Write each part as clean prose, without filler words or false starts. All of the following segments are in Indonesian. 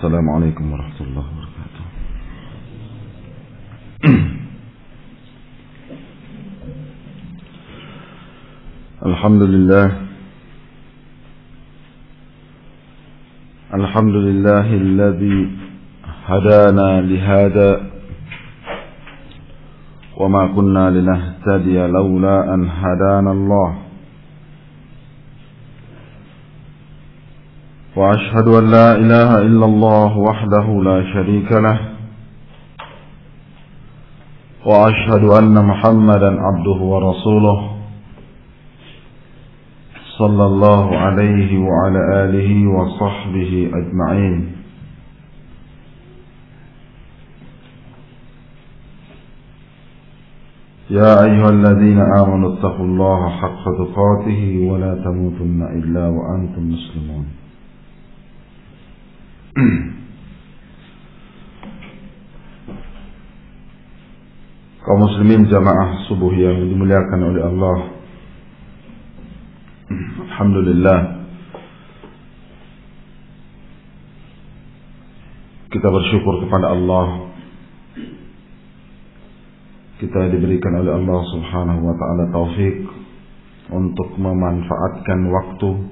Assalamualaikum warahmatullahi wabarakatuh. Alhamdulillahilladzi hadana lihada wa ma kunna linahtadiya laula an hadana Allah. وأشهد أن لا إله إلا الله وحده لا شريك له وأشهد أن محمدا عبده ورسوله صلى الله عليه وعلى آله وصحبه أجمعين. يا أيها الذين آمنوا اتقوا الله حق تقاته ولا تموتن إلا وأنتم مسلمون. Kaum muslimin jamaah subuh yang dimuliakan oleh Allah, alhamdulillah kita bersyukur kepada Allah. Kita diberikan oleh Allah subhanahu wa ta'ala taufik untuk memanfaatkan waktu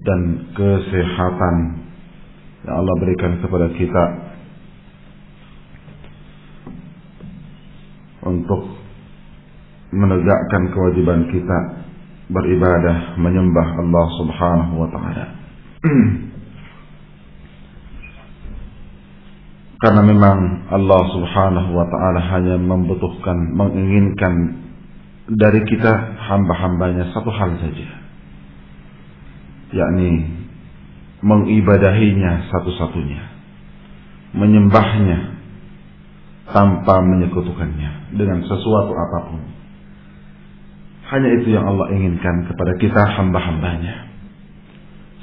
dan kesehatan yang Allah berikan kepada kita untuk menegakkan kewajiban kita beribadah, menyembah Allah subhanahu wa ta'ala. Karena memang Allah subhanahu wa ta'ala hanya menginginkan dari kita hamba-hambanya satu hal saja, yakni mengibadahinya satu-satunya, menyembahnya tanpa menyekutukannya dengan sesuatu apapun. Hanya itu yang Allah inginkan kepada kita hamba-hambanya.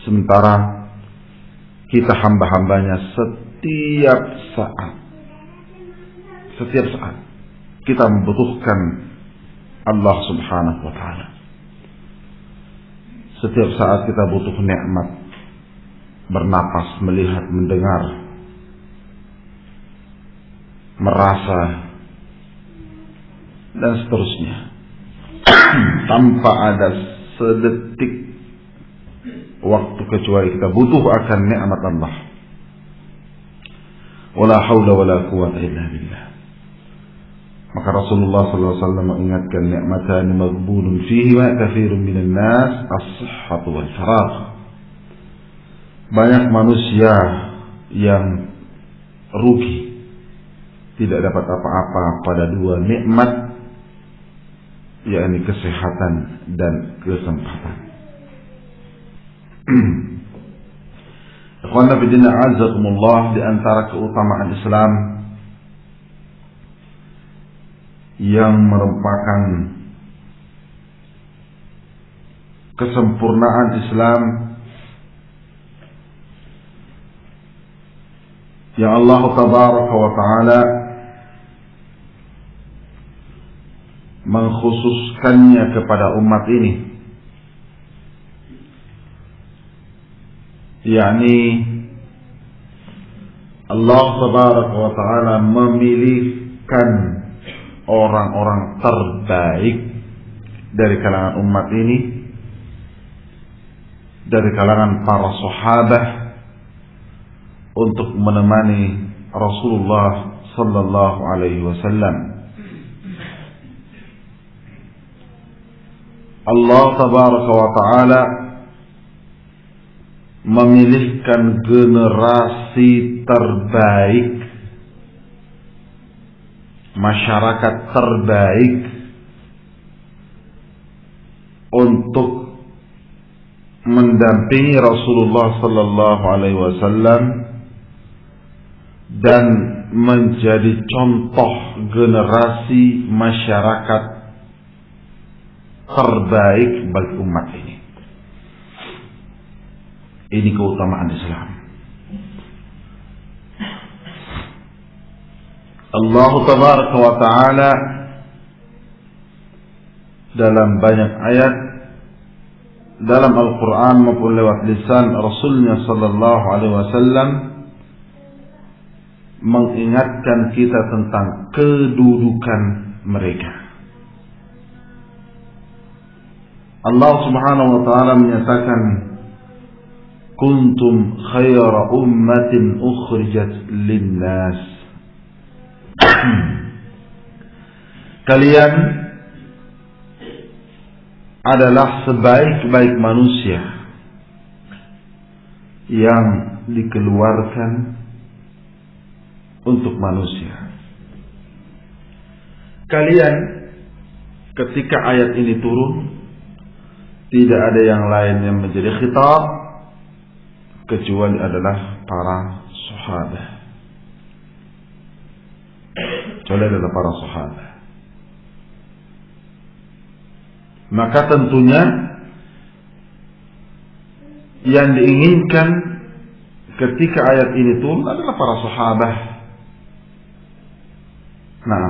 Sementara kita hamba-hambanya setiap saat kita membutuhkan Allah subhanahu wa ta'ala. Setiap saat kita butuh nikmat, bernapas, melihat, mendengar, merasa, dan seterusnya. Tanpa ada sedetik waktu kecuali kita butuh akan nikmat Allah. Wala haula wala quwwata illa billah. Maka Rasulullah SAW mengingatkan nikmatan maghbunun fihi wa katsirun minan nas as-sihhatu wal faragh. Banyak manusia yang rugi, tidak dapat apa-apa pada dua nikmat, yakni kesehatan dan kesempatan. Ikhwan fillah azzakumullah, di antara keutamaan Islam yang merupakan kesempurnaan Islam yang Allah tabaraka wa ta'ala mengkhususkannya kepada umat ini, yakni Allah tabaraka wa ta'ala memilihkan orang-orang terbaik dari kalangan umat ini, dari kalangan para sahabat, untuk menemani Rasulullah sallallahu alaihi wasallam. Allah tabaraka wa ta'ala memilihkan generasi terbaik, masyarakat terbaik untuk mendampingi Rasulullah sallallahu alaihi wasallam dan menjadi contoh generasi masyarakat terbaik bagi umat ini. Ini keutamaan Islam. Allah tabaraka wa ta'ala dalam banyak ayat dalam Al-Quran maupun lewat lisan Rasulnya Sallallahu Alaihi Wasallam mengingatkan kita tentang kedudukan mereka. Allah Subhanahu wa taala menyatakan, kuntum khaira ummatin ukhrijat linnas. Kalian adalah sebaik-baik manusia yang dikeluarkan untuk manusia. Kalian ketika ayat ini turun, tidak ada yang lain yang menjadi khitab kecuali adalah para sahabat. Kecuali adalah para sahabat. Maka tentunya yang diinginkan ketika ayat ini turun adalah para sahabat. Nah,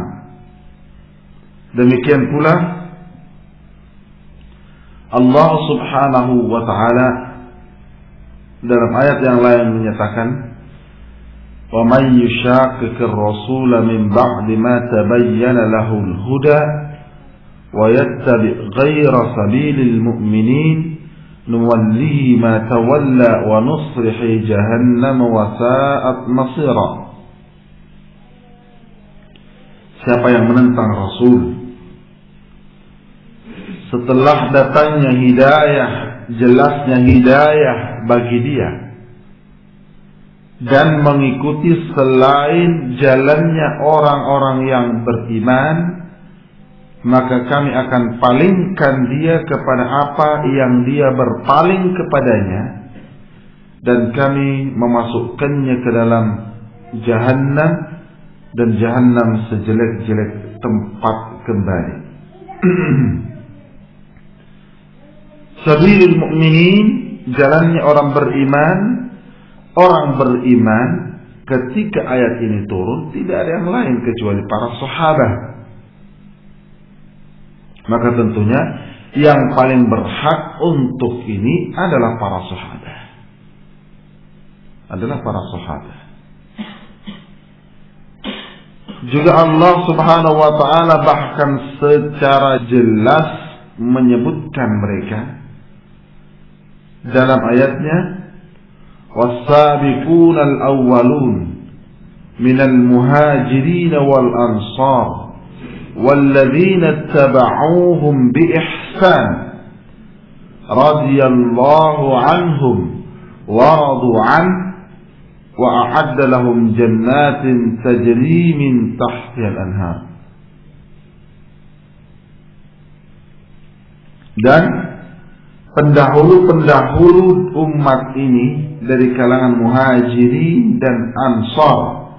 demikian pula Allah Subhanahu wa taala dalam ayat yang lain menyatakan, "Wa may yushaqiqir rasula min ba'di ma tabayyana lahul huda wa yattabi' ghayra sabilil mu'minin nuwallihi ma tawalla wa nuslihi jahannam wa sa'at masira." Siapa yang menentang Rasul setelah datangnya hidayah, jelasnya hidayah bagi dia, dan mengikuti selain jalannya orang-orang yang beriman, maka kami akan palingkan dia kepada apa yang dia berpaling kepadanya, dan kami memasukkannya ke dalam jahannam, dan jahannam sejelek-jelek tempat kembali. Sabilul mu'minin, jalannya orang beriman. Orang beriman ketika ayat ini turun tidak ada yang lain kecuali para sahabat. Maka tentunya yang paling berhak untuk ini adalah para sahabat. Adalah para sahabat. Juga Allah Subhanahu wa taala bahkan secara jelas menyebutkan mereka dalam ayatnya, was-sabiquna al-awwalun minal muhajirin wal ansar walladzina ittaba'uuhum bi ihsan radhiyallahu anhum wa radu an wa a'adda lahum jannatin tajri min tahtiha al-anhar. Dan pendahulu-pendahulu umat ini dari kalangan muhajirin dan ansar.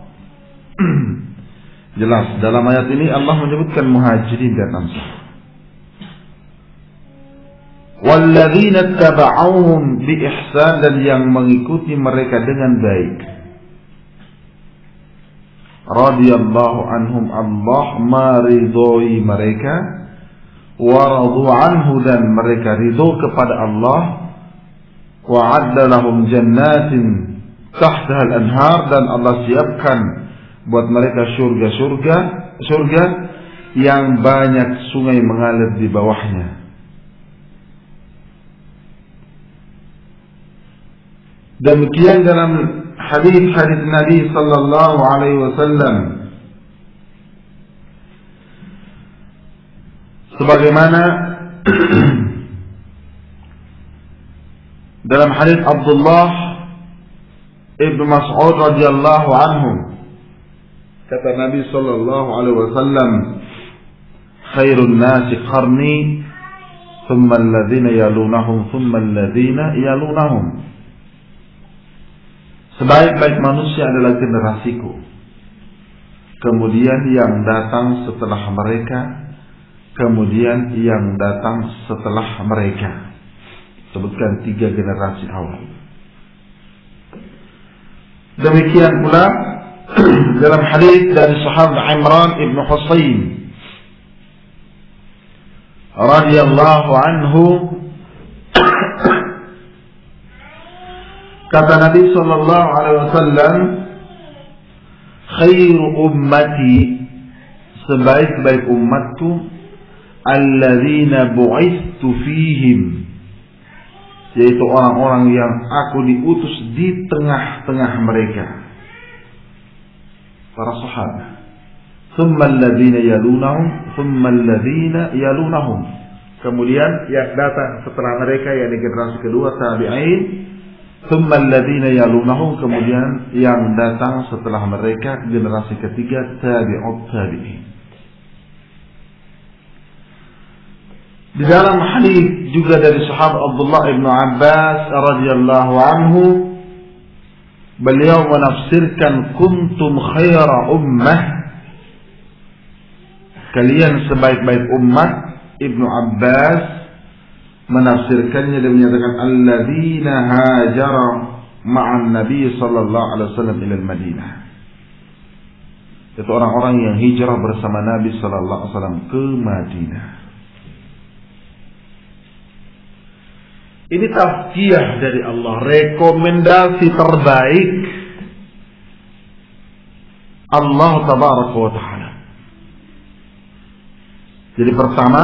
Jelas dalam ayat ini Allah menyebutkan muhajirin dan ansar. Walladzina taba'uhum bi ihsan, dan yang mengikuti mereka dengan baik. Radhiyallahu anhum, Allah meridhoi mereka. Waradu anhu, dan mereka ridho kepada Allah. Wa'adda lahum jannatin tahtaha al-anhar, dan Allah siapkan buat mereka surga yang banyak sungai mengalir di bawahnya. Demikian dalam hadis-hadis Nabi sallallahu alaihi wasallam, sebagaimana dalam hadis Abdullah ibnu Mas'ud radhiyallahu anhu, kata Nabi sallallahu alaihi wasallam, khairun nasi qarni thumma alladhina yalunahum thumma alladhina yalunahum. Sebaik-baik manusia adalah generasiku, kemudian yang datang setelah mereka, kemudian yang datang setelah mereka. Sebutkan 3 generasi awal. Demikian pula dalam hadis dari sahabat Imran ibn Husain radhiyallahu anhu, Kata Nabi sallallahu alaihi wasallam, khairu ummati, sebaik-baik umatku, alladzina bu'ithu fihim, yaitu orang-orang yang aku diutus di tengah-tengah mereka, para sahabat. Thumma alladzina yalunahum, thumma alladzina yalunahum. Kemudian yang datang setelah mereka, yakni generasi kedua tabi'in. Thumma alladzina yalunahum, kemudian yang datang setelah mereka generasi ketiga tabi'ut tabi'in. Di dalam hadis juga dari sahabat Abdullah bin Abbas radhiyallahu anhu, beliau menafsirkan kuntum khaira ummah, kalian sebaik-baik umat. Ibnu Abbas menafsirkannya dan menyatakan alladzina hajara ma'an Nabi sallallahu alaihi wasallam ila Madinah, itu orang-orang yang hijrah bersama Nabi sallallahu alaihi wasallam ke Madinah. Ini tazkiyah dari Allah, rekomendasi terbaik Allah tabaraka wa ta'ala. Jadi pertama,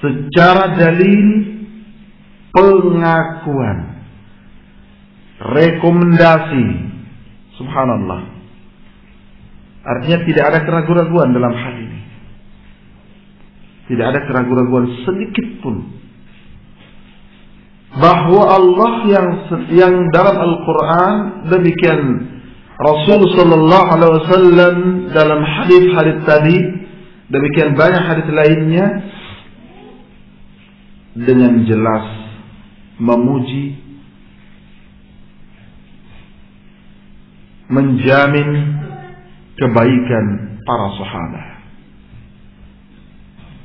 secara dalil, pengakuan, rekomendasi, subhanallah. Artinya tidak ada keraguan-raguan dalam hal ini. Tidak ada keraguan-raguan sedikit pun bahwa Allah yang dalam Al-Quran, demikian Rasul sallallahu alaihi wasallam dalam hadis-hadis tadi, demikian banyak hadis lainnya, dengan jelas memuji, menjamin kebaikan para sahabat.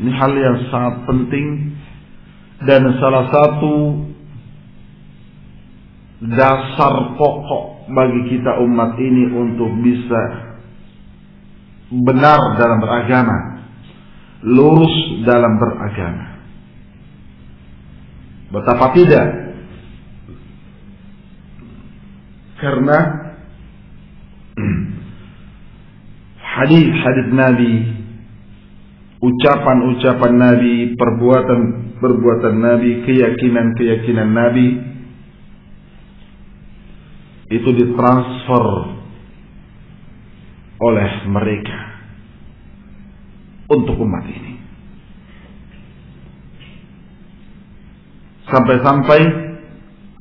Ini hal yang sangat penting dan salah satu dasar pokok bagi kita umat ini untuk bisa benar dalam beragama, lurus dalam beragama. Betapa tidak, karena hadis-hadis Nabi, ucapan-ucapan Nabi, perbuatan Nabi, keyakinan Nabi itu ditransfer oleh mereka untuk umat ini. Sampai-sampai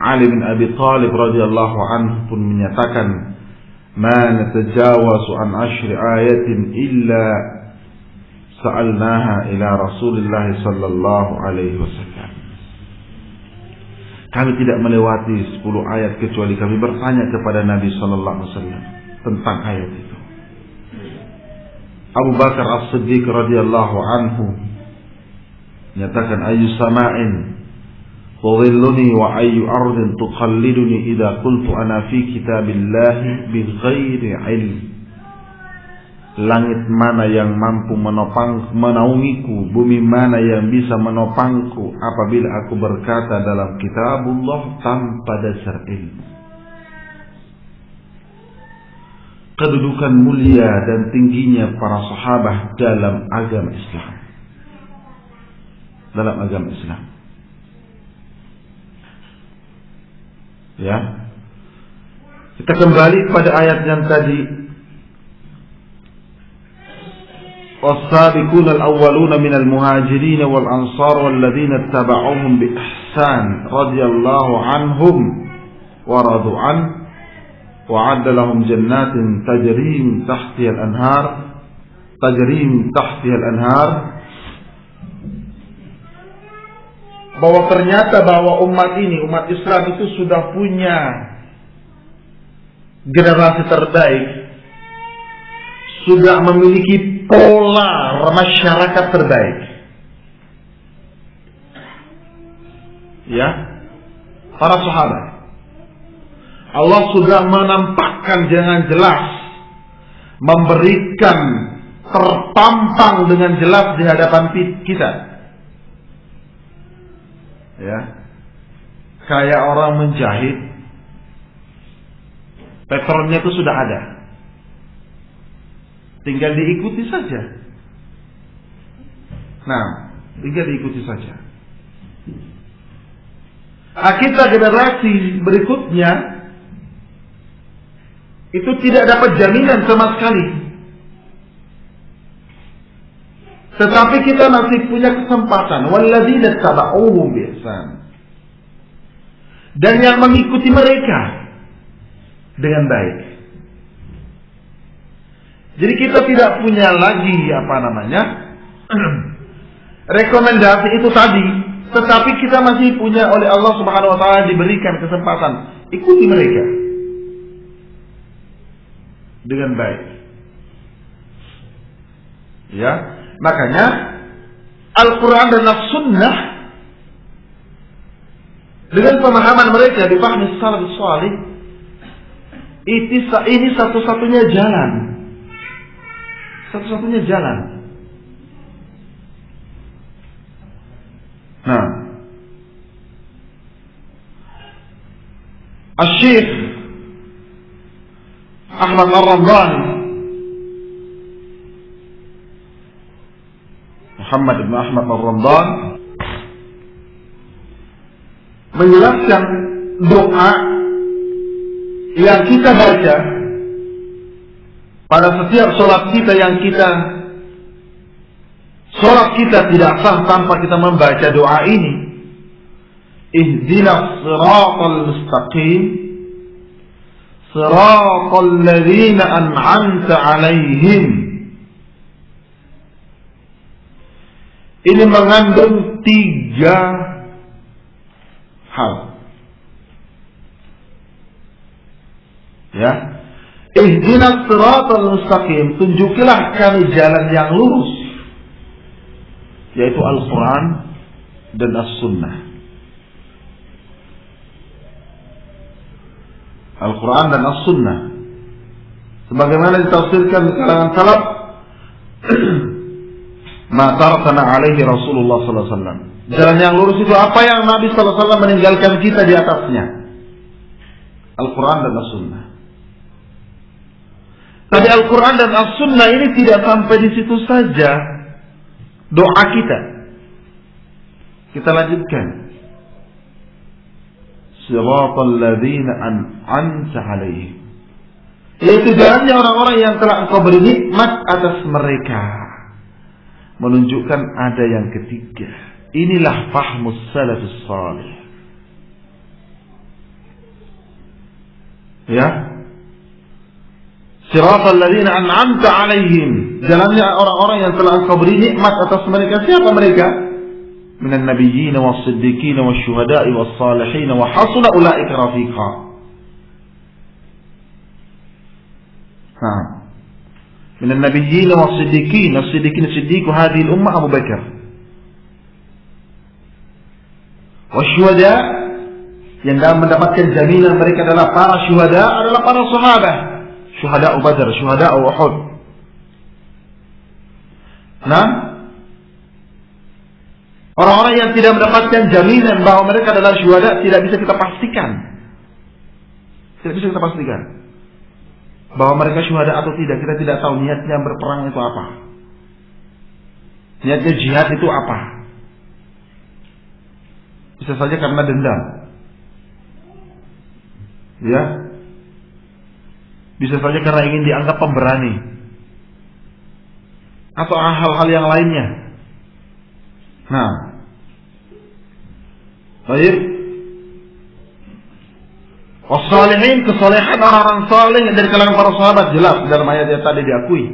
Ali bin Abi Thalib radhiyallahu anhu pun menyatakan, "Ma natajawazu an 10 ayatin illa sa'alnaha ila Rasulillah sallallahu alaihi wasallam." Kami tidak melewati 10 ayat kecuali kami bertanya kepada Nabi sallallahu alaihi wasallam tentang ayat itu. Abu Bakar As-Siddiq radhiyallahu anhu menyatakan, "Ayyu sama'in tudhilluni wa ayyu ardin tuqalliduni idza qultu ana fi kitabillahi bighairi ilm." Langit mana yang mampu menaungiku, bumi mana yang bisa menopangku apabila aku berkata dalam kitabullah tanpa dasar ilmu. Kedudukan mulia dan tingginya para sahabat dalam agama Islam. Dalam agama Islam. Ya. Kita kembali pada ayat yang tadi. والسابقون الأولون من المهاجرين والأنصار والذين اتبعوهم بإحسان رضي الله عنهم ورضوا عنه وأعد لهم جنات تجري من تحتها الأنهار. Bahwa ternyata bahwa umat ini, umat Islam itu sudah punya generasi terbaik, sudah memiliki pola masyarakat terbaik. Ya, para sahabat. Allah sudah menampakkan dengan jelas, memberikan terpampang dengan jelas di hadapan kita. Ya. kayak orang menjahit, patternnya itu sudah ada, tinggal diikuti saja. Nah, tinggal diikuti saja. Kita generasi berikutnya itu tidak dapat jaminan sama sekali. Tetapi kita masih punya kesempatan. Walladzina tabauhum biihsan. Dan yang mengikuti mereka dengan baik. Jadi kita tidak punya lagi rekomendasi itu tadi, tetapi kita masih punya oleh Allah Subhanahu wa taala diberikan kesempatan ikuti mereka dengan baik. Ya, makanya Al-Qur'an dan As-Sunnah dengan pemahaman mereka di fahmi salafus salih ini satu-satunya jalan. Satu-satunya jalan. Nah, Asy-Syaikh Ahmad Ar-Ramdhani, Muhammad bin Ahmad Ar-Ramdhani menjelaskan doa yang kita baca pada setiap sholat kita tidak sah tanpa kita membaca doa ini. Ihdinas siratal mustaqim siratal ladzina an'amta 'alaihim. Ini mengandung 3 hal. Ya. Ihdinas siratal mustaqim, tunjukilah kami jalan yang lurus, yaitu Al-Quran dan As-Sunnah. Al-Quran dan As-Sunnah sebagaimana ditafsirkan di kalangan salaf, ma tarakana alaihi Rasulullah sallallahu alaihi wasallam. Jalan yang lurus itu apa yang Nabi sallallahu alaihi wasallam meninggalkan kita di atasnya. Al-Quran dan As-Sunnah. Tapi Al-Quran dan As-Sunnah ini tidak sampai di situ saja doa kita. Kita lanjutkan. Siratal ladzina an'amta 'alaihim. Yaitu jalannya orang-orang yang telah Engkau beri nikmat atas mereka. Menunjukkan ada yang ketiga. Inilah fahmus salafus salih. Ya. Siratal ladzina an'amta 'alaihim. Jalannya orang-orang yang telah Engkau beri nikmat atas mereka. Siapa mereka? Minan nabiyyin was-siddiqin wasyuhada'i was-salihin wa hasuna ulaika rafiqa. Minan nabiyyin was-siddiqin, as-siddiqin siddiq hadhihi al-ummah Abu Bakar. Wasyuhada' yang dalam mendapatkan jaminan mereka adalah para syuhada, adalah para sahabat. Syuhada Badar, syuhada Uhud. Nah, orang-orang yang tidak mendapatkan jaminan bahwa mereka adalah syuhada tidak bisa kita pastikan. Tidak bisa kita pastikan bahwa mereka syuhada atau tidak. Kita tidak tahu niatnya berperang itu apa. Niatnya jihad itu apa. Bisa saja karena dendam. Ya. Bisa saja karena ingin dianggap pemberani. Atau hal-hal yang lainnya. Nah. Baik. Wassalihin, kesalehan orang-orang saleh dari kalangan para sahabat jelas dalam ayat yang tadi diakui.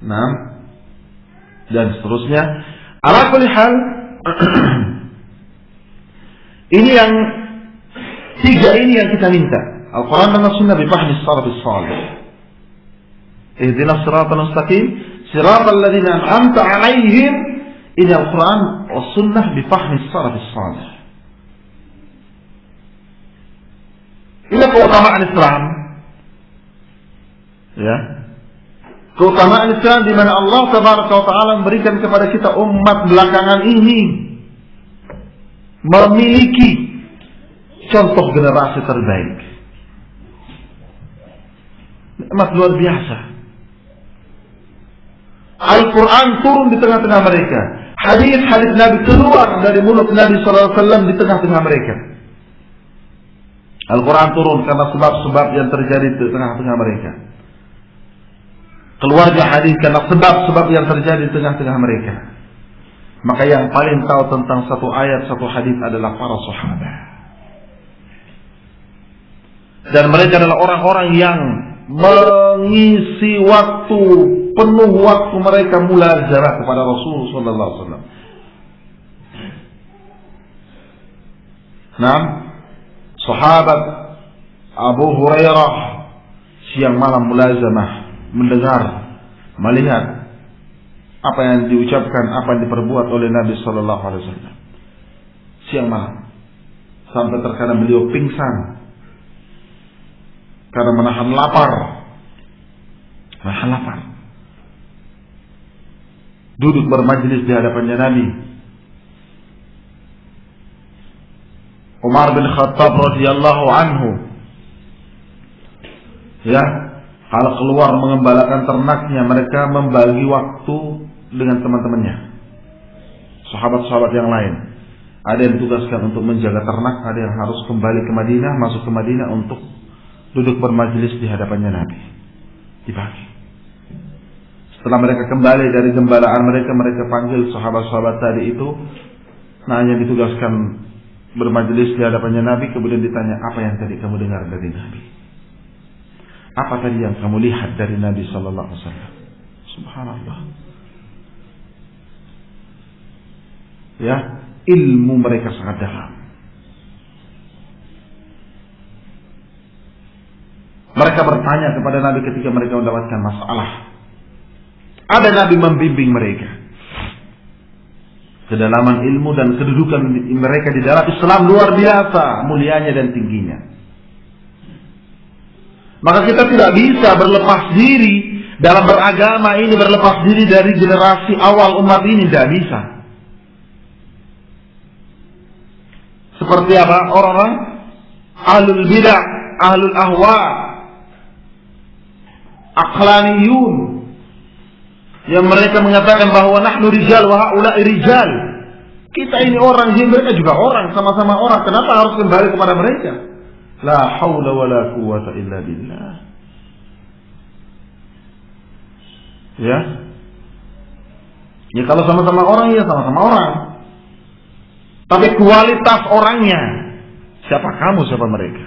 Nah. Dan seterusnya. Ala kulli hal. Ini yang 3 ini yang kita minta. Al-Quran dan As-Sunnah bifahmi salafus salih. Ihdinas siratal mustaqim siratal ladzina an'amta 'alaihim. Ini Al-Quran was-Sunnah bifahmi salafus salih. Ini keutamaan Islam. Ya. Keutamaan Islam di mana Allah Tabaraka wa Taala memberikan kepada kita umat belakangan ini memiliki contoh generasi terbaik. Nikmat luar biasa. Al-Quran turun di tengah-tengah mereka. Hadis-hadis Nabi keluar dari mulut Nabi SAW di tengah-tengah mereka. Al-Quran turun karena sebab-sebab yang terjadi di tengah-tengah mereka. Keluarnya hadis karena sebab-sebab yang terjadi di tengah-tengah mereka. Maka yang paling tahu tentang satu ayat, satu hadis adalah para sahabat. Dan mereka adalah orang-orang yang mengisi waktu, penuh waktu mereka mulazarah kepada Rasul sallallahu alaihi wasallam. Nah, sahabat Abu Hurairah siang malam mulazamah, mendengar, melihat apa yang diucapkan, apa yang diperbuat oleh Nabi sallallahu alaihi wasallam. Siang malam. Sampai terkadang beliau pingsan karena menahan lapar. Menahan lapar. Duduk bermajlis di hadapannya Nabi. Umar bin Khattab radhiyallahu anhu, ya, kalau keluar mengembalakan ternaknya, mereka membagi waktu dengan teman-temannya, sahabat-sahabat yang lain. Ada yang ditugaskan untuk menjaga ternak, ada yang harus kembali ke Madinah, masuk ke Madinah untuk duduk bermajlis di hadapannya Nabi. Dibagi. Setelah mereka kembali dari gembalaan mereka, mereka panggil sahabat-sahabat tadi itu, nah yang ditugaskan bermajlis di hadapannya Nabi, kemudian ditanya, apa yang tadi kamu dengar dari Nabi? Apa tadi yang kamu lihat dari Nabi sallallahu alaihi wasallam? Subhanallah. Ya, ilmu mereka sangat dalam. Mereka bertanya kepada Nabi ketika mereka mendapatkan masalah. Ada Nabi membimbing mereka. Kedalaman ilmu dan kedudukan mereka di dalam Islam luar biasa, mulianya dan tingginya. Maka kita tidak bisa berlepas diri dalam beragama ini, berlepas diri dari generasi awal umat ini, tidak bisa. Seperti apa? Orang-orang ahlul bidah, ahlul ahwa, aqlaniyun, yang mereka mengatakan bahwa nahnu rijal wa haula'i rijal. Kita ini orang, mereka juga orang, sama-sama orang. Kenapa harus kembali kepada mereka? La haula wa la quwwata illa billah. Ya. Ya kalau sama-sama orang, ya sama-sama orang. Tapi kualitas orangnya, siapa kamu, siapa mereka?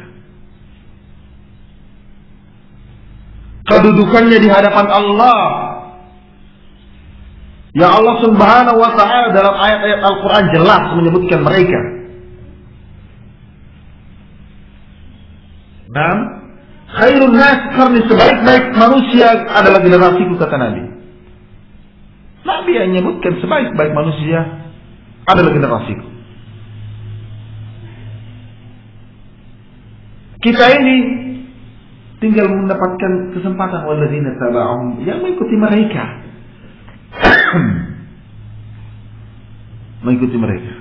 Kedudukannya di hadapan Allah. Ya Allah Subhanahu wa ta'ala dalam ayat-ayat Al-Quran jelas menyebutkan mereka. Dan khairun nas qarni, sebaik-baik manusia adalah generasiku, kata Nabi. Nabi yang menyebutkan sebaik-baik manusia adalah generasiku. Kita ini tinggal mendapatkan kesempatan walladzina taba'ahum, yang mengikuti mereka. Mengikuti mereka.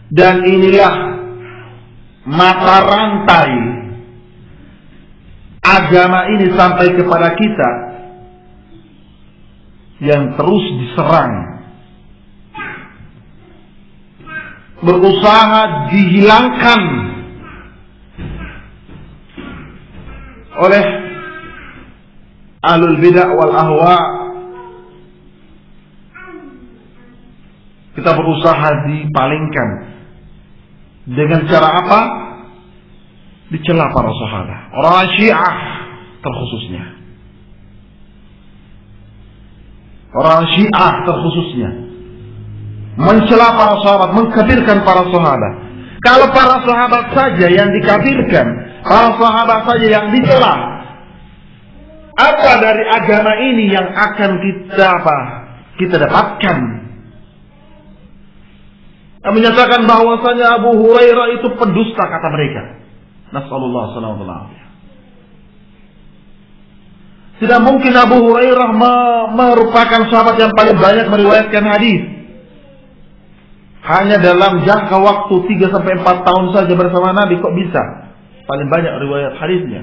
Dan inilah mata rantai agama ini sampai kepada kita yang terus diserang, berusaha dihilangkan oleh ahlul bidah wal ahwa. Kita berusaha dipalingkan. Dengan cara apa? Dicela para sahabat. Orang Syiah terkhususnya. Orang Syiah terkhususnya mencela para sahabat, mengkafirkan para sahabat. Kalau para sahabat saja yang dikafirkan, para sahabat saja yang dicela, apa dari agama ini yang akan kita dapatkan? Menyatakan bahwasanya Abu Hurairah itu pendusta, kata mereka. Nasallallahu alaihi wasallam. Tidak mungkin Abu Hurairah merupakan sahabat yang paling banyak meriwayatkan hadis. hanya dalam jangka waktu 3-4 tahun saja bersama Nabi, kok bisa? Paling banyak riwayat hadisnya.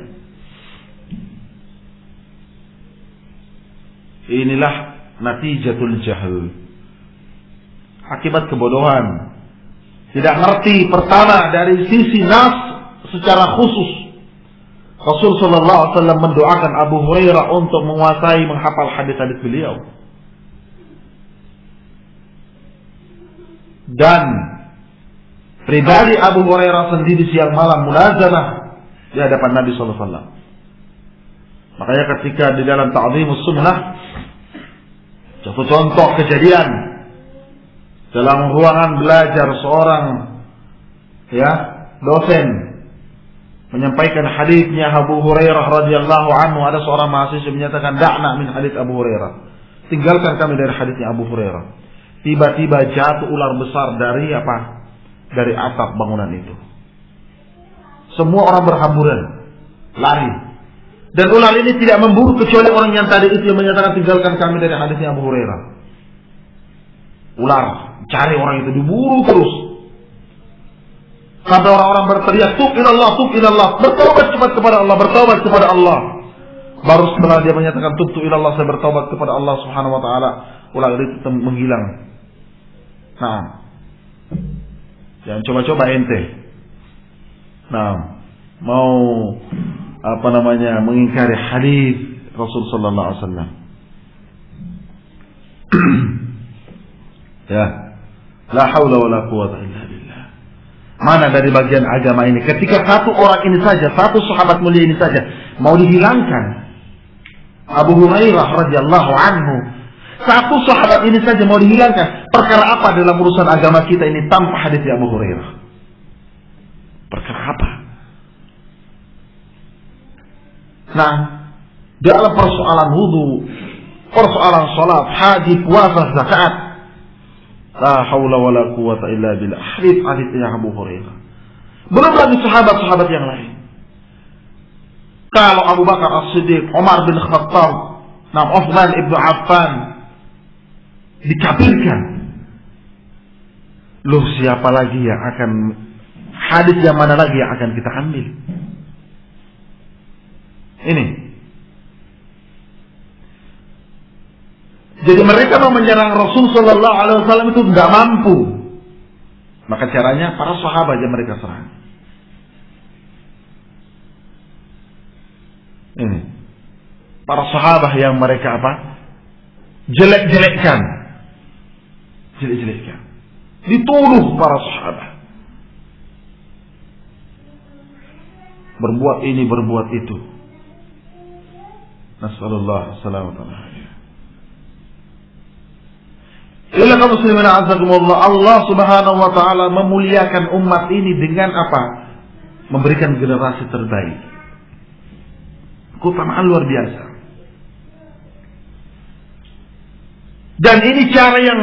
Inilah natijatul jahl, akibat kebodohan. Tidak ngerti pertama dari sisi nas secara khusus. Rasul sallallahu alaihi wasallam mendoakan Abu Hurairah untuk menguasai menghafal hadis-hadis beliau. Dan pribadi Abu Hurairah sendiri siang malam mulazamah di hadapan Nabi sallallahu alaihi wasallam. Makanya ketika di dalam Ta'dhimus Sunnah, satu contoh kejadian dalam ruangan belajar seorang dosen menyampaikan hadisnya Abu Hurairah radhiyallahu anhu, ada seorang mahasiswa menyatakan, "Da'na min hadis Abu Hurairah." Tinggalkan kami dari hadisnya Abu Hurairah. Tiba-tiba jatuh ular besar dari Dari atap bangunan itu. Semua orang berhamburan, lari. Dan ular ini tidak memburu kecuali orang yang tadi itu yang menyatakan, "Tinggalkan kami dari hadisnya Abu Hurairah." Ular cari orang itu, diburu terus. Sampai orang-orang berteriak, "Tub ilallah, tub ilallah." Bertobat cepat kepada Allah, bertobat kepada Allah. Baru setelah dia menyatakan, "Tub ilallah, saya bertobat kepada Allah Subhanahu wa taala," ular itu menghilang. Nah, jangan coba-coba ente. Nah, mau mengingkari hadis Rasul sallallahu alaihi wasallam. Ya, la haula wala quwwata illa billah. Mana dari bagian agama ini? Ketika satu orang ini saja, satu sahabat mulia ini saja mau dihilangkan, Abu Hurairah radhiyallahu anhu, satu sahabat ini saja mau dihilangkan. Perkara apa dalam urusan agama kita ini tanpa hadis Abu Hurairah? Perkara apa? Nah, dalam persoalan wudu, persoalan salat, haji, puasa, zakat, la haula wala quwwata illa billah. Hadis-hadisnya Abu Hurairah. Belum lagi sahabat-sahabat yang lain. Kalau Abu Bakar As-Siddiq, Umar bin Khattab, Utsman ibn Affan dikafirkan, loh siapa lagi yang akan, hadis yang mana lagi yang akan kita ambil? Ini. Jadi mereka mau menyerang Rasul sallallahu alaihi wasallam itu tidak mampu. Maka caranya para sahabat yang mereka serang. Ini. Para sahabat yang mereka jelek-jelekkan. Jelek-jelekkan. Dituduh para sahabat. Berbuat ini, berbuat itu. Nasallallahu salamatan alaihi. Illa kaum muslimin azakumullah, Allah Subhanahu wa taala memuliakan umat ini dengan apa? Memberikan generasi terbaik. Keutamaan luar biasa. Dan ini cara yang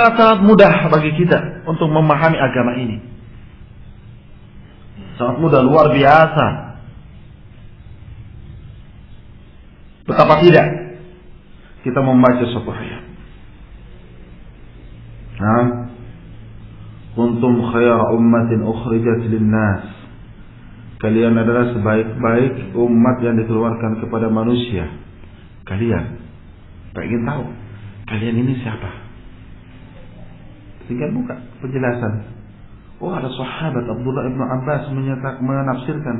sangat mudah bagi kita untuk memahami agama ini. Sangat mudah, luar biasa. Betapa tidak kita membaca suatu ayat. Kuntum khayra ummatin ukhrijat linnas. Kalian adalah sebaik-baik umat yang dikeluarkan kepada manusia. Kalian tak ingin tahu kalian ini siapa? Tinggal buka penjelasan. Oh, ada sahabat Abdullah ibn Abbas menafsirkan,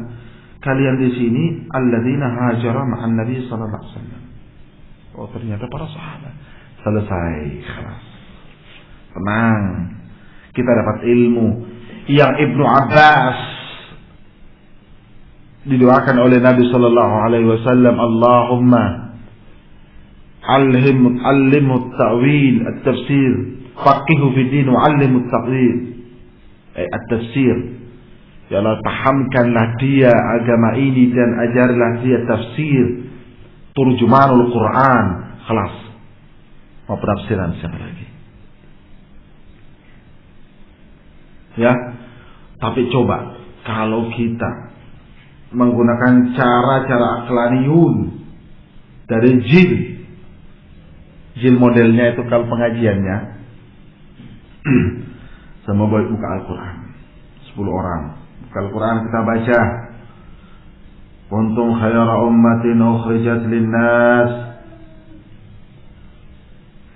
kalian di sini alladzina hajara ma'an Nabi sallallahu alaihi wasallam. Oh, ternyata para sahabat. Selesai, kelas. Tenang. Kita dapat ilmu yang Ibnu Abbas didoakan oleh Nabi sallallahu alaihi wasallam, Allahumma allimhu at-ta'wil, at-tafsir, faqihu fi din wa allimhu at-ta'wil, at-tafsir. Ya Allah, pahamkanlah dia agama ini dan ajarlah dia tafsir, turjumanul Quran. Kelas. Mau penafsiran siapa lagi? Ya, tapi coba kalau kita menggunakan cara-cara akhlaniun dari jil modelnya itu kalau pengajiannya sama buka Al-Quran. 10 orang buka Al-Quran, kita baca kuntum khayra ummatin ukhrijat linnas,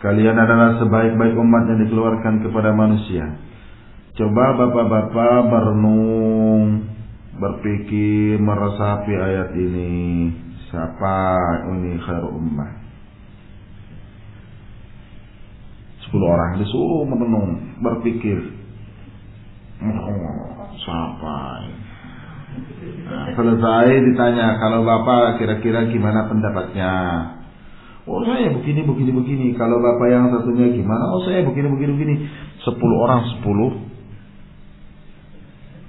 kalian adalah sebaik-baik umat yang dikeluarkan kepada manusia. Coba bapak-bapak merenung, berpikir, meresapi ayat ini. Siapa ini khairu ummah? 10 orang disuruh merenung, berpikir. Siapa ini? Nah, selesai ditanya, kalau bapak kira-kira gimana pendapatnya? Oh, saya begini. Kalau bapak yang satunya gimana? Oh, saya begini. 10 orang 10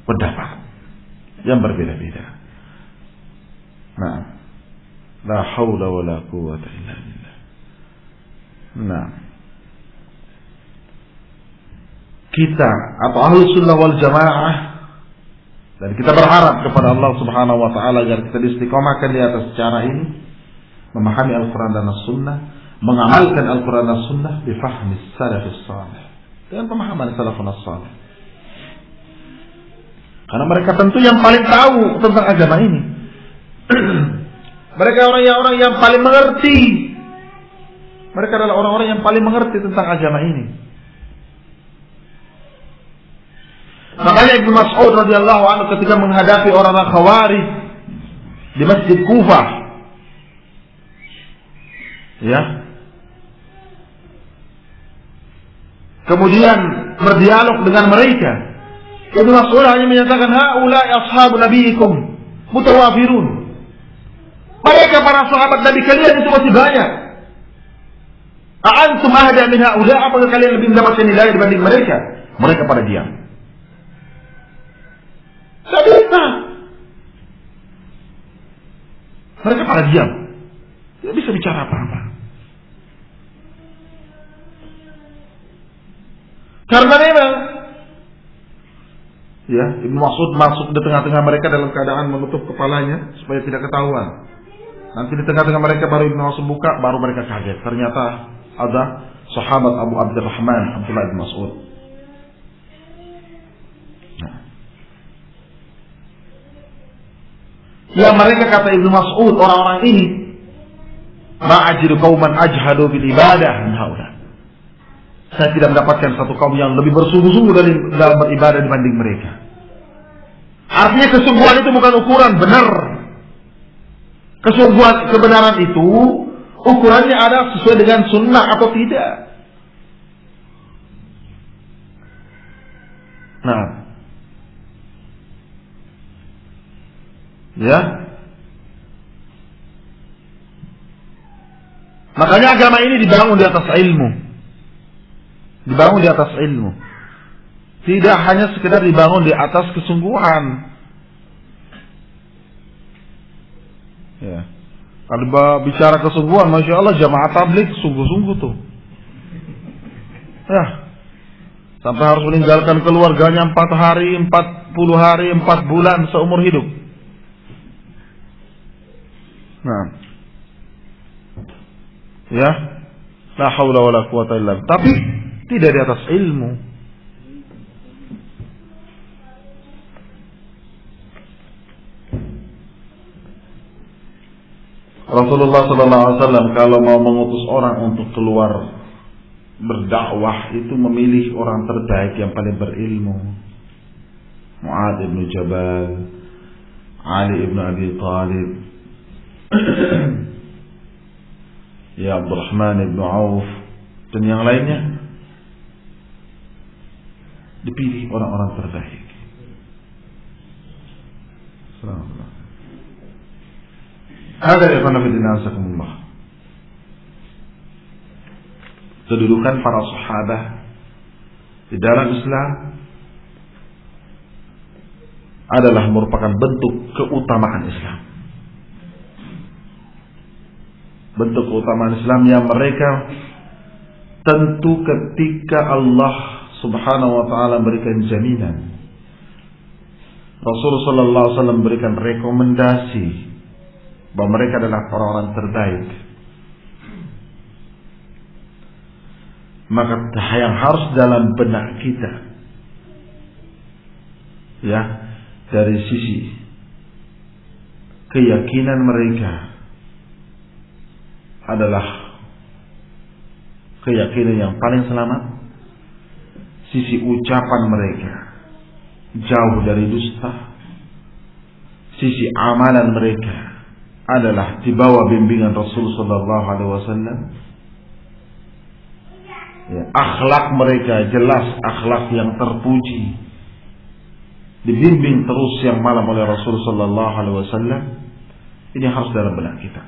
pendapat yang berbeda-beda. Nah, la haula wala quwwata illa billah. Nah, kita atau Ahlus Sunnah wal Jamaah, dan kita berharap kepada Allah Subhanahu wa taala agar kita istiqomahkan di atas cara ini, memahami Al-Quran dan As-Sunnah, mengamalkan Al-Quran dan As-Sunnah bifahmi salafis salih, dengan pemahaman salafun as-salih. Karena mereka tentu yang paling tahu tentang agama ini. Mereka orang-orang yang paling mengerti. Mereka adalah orang-orang yang paling mengerti tentang agama ini. Makanya Ibnu Mas'ud radhiyallahu anhu ketika menghadapi orang-orang Khawarij di Masjid Kufah, ya, kemudian berdialog dengan mereka, Ibnu Mas'ud hanya menyatakan haula'i ashabu nabiyikum mutawafirun. Mereka para sahabat Nabi kalian itu masih banyak. A'antum ahda min haula, apakah kalian lebih mendapatkan hidayah dibanding mereka? Mereka pada diam. Tidak. Mereka pada diam. Tidak bisa bicara apa-apa. Karena memang, ya, Ibnu Mas'ud masuk di tengah-tengah mereka dalam keadaan menutup kepalanya supaya tidak ketahuan. Nanti di tengah-tengah mereka baru Ibnu Mas'ud buka, baru mereka kaget. Ternyata ada sahabat Abu Abdurrahman Abdullah bin Mas'ud. Nah, ya, mereka kata Ibnu Mas'ud, orang-orang ini ma'ajidu qauman ajhadu bil ibadah min haula. Saya tidak mendapatkan satu kaum yang lebih bersungguh-sungguh dalam beribadah dibanding mereka. Artinya kesungguhan itu bukan ukuran benar. Kesungguhan kebenaran itu ukurannya ada sesuai dengan sunnah atau tidak. Nah, ya, makanya agama ini dibangun di atas ilmu. Dibangun di atas ilmu. Tidak hanya sekedar dibangun di atas kesungguhan. Ya. Kalau bicara kesungguhan, Masya Allah, jamaah tabligh sungguh-sungguh tuh. Ya. Sampai harus meninggalkan keluarganya 4 hari, 40 hari, 4 bulan seumur hidup. Nah. Ya. La haula wala quwwata illa billah. Tapi tidak di atas ilmu. Rasulullah SAW kalau mau mengutus orang untuk keluar berdakwah itu memilih orang terbaik yang paling berilmu. Mu'adz bin Jabal, Ali bin Abi Thalib, ya Abdurrahman bin Auf, dan yang lainnya. Dipilih orang-orang terbaik. Assalamualaikum. Ada ikhwan fillah azakumullah. Kedudukan para sahabat di dalam Islam adalah merupakan bentuk keutamaan Islam. Bentuk keutamaan Islam yang mereka tentu ketika Allah Subhanahu wa ta'ala berikan jaminan, Rasulullah sallallahu alaihi wasallam berikan rekomendasi bahwa mereka adalah orang-orang terbaik. maka yang harus dalam benak kita, ya, dari sisi keyakinan mereka adalah keyakinan yang paling selamat, sisi ucapan mereka jauh dari dusta, sisi amalan mereka adalah di bawah bimbingan Rasul sallallahu alaihi wasallam. Ya, akhlak mereka jelas akhlak yang terpuji, dibimbing terus yang malam oleh Rasul sallallahu alaihi wasallam. Ini harus dalam benak kita.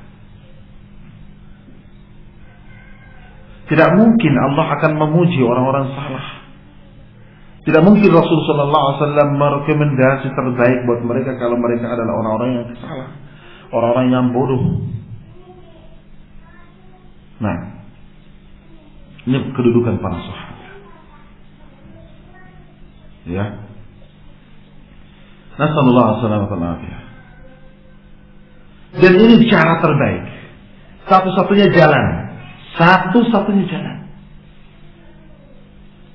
Tidak mungkin Allah akan memuji orang-orang salah. Tidak mungkin Rasul sallallahu alaihi wasallam merekomendasi terbaik buat mereka kalau mereka adalah orang-orang yang salah, orang-orang yang bodoh. Nah, ini kedudukan para sahabat. Ya. Nasallallahu alaihi wasallam. Dan ini cara terbaik. Satu-satunya jalan. Satu-satunya jalan.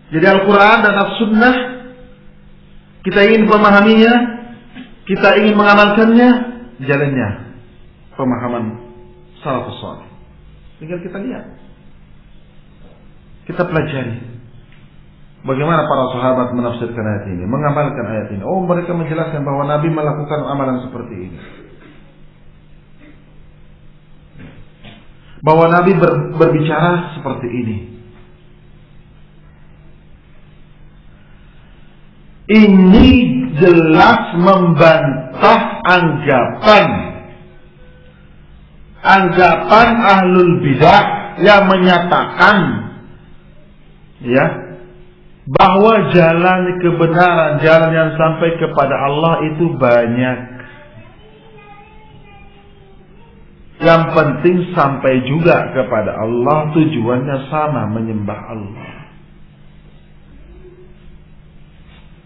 Jadi Al-Quran dan As-Sunnah, kita ingin memahaminya, kita ingin mengamalkannya, jalannya pemahaman salafus salih. Tinggal kita lihat, kita pelajari bagaimana para sahabat menafsirkan ayat ini, mengamalkan ayat ini. Oh, mereka menjelaskan bahwa Nabi melakukan amalan seperti ini, bahwa Nabi berbicara seperti ini. Ini jelas membantah anggapan ahlul bidah yang menyatakan, ya, bahwa jalan kebenaran, jalan yang sampai kepada Allah itu banyak. Yang penting sampai juga kepada Allah, tujuannya sama, menyembah Allah.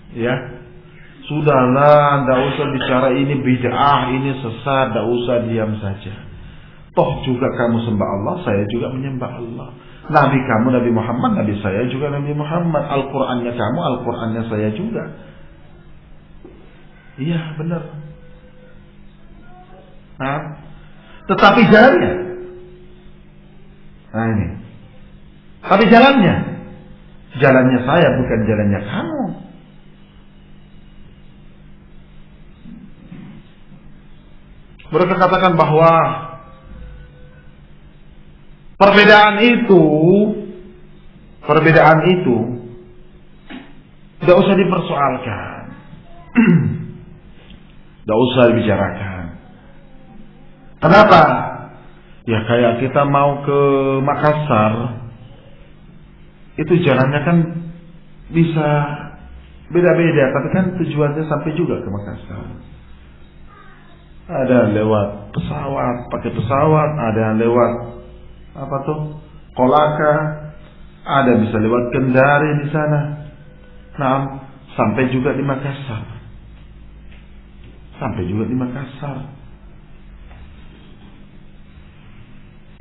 Ya, sudahlah, tidak usah bicara ini bid'ah, ini sesat, tidak usah, diam saja. Toh juga kamu sembah Allah, saya juga menyembah Allah. Nabi kamu Nabi Muhammad, Nabi saya juga Nabi Muhammad. Al-Qur'annya kamu, Al-Qur'annya saya juga. Iya, benar. Nah, tetapi jalannya, nah ini, tapi jalannya saya bukan jalannya kamu. Mereka katakan bahwa perbedaan itu tidak usah dipersoalkan, tidak usah dibicarakan. Kenapa? Ya kayak kita mau ke Makassar, itu jalannya kan bisa beda-beda, tapi kan tujuannya sampai juga ke Makassar. Ada lewat pesawat, pakai pesawat, ada yang lewat Kolaka, ada bisa lewat Kendari di sana. Nah, sampai juga di Makassar.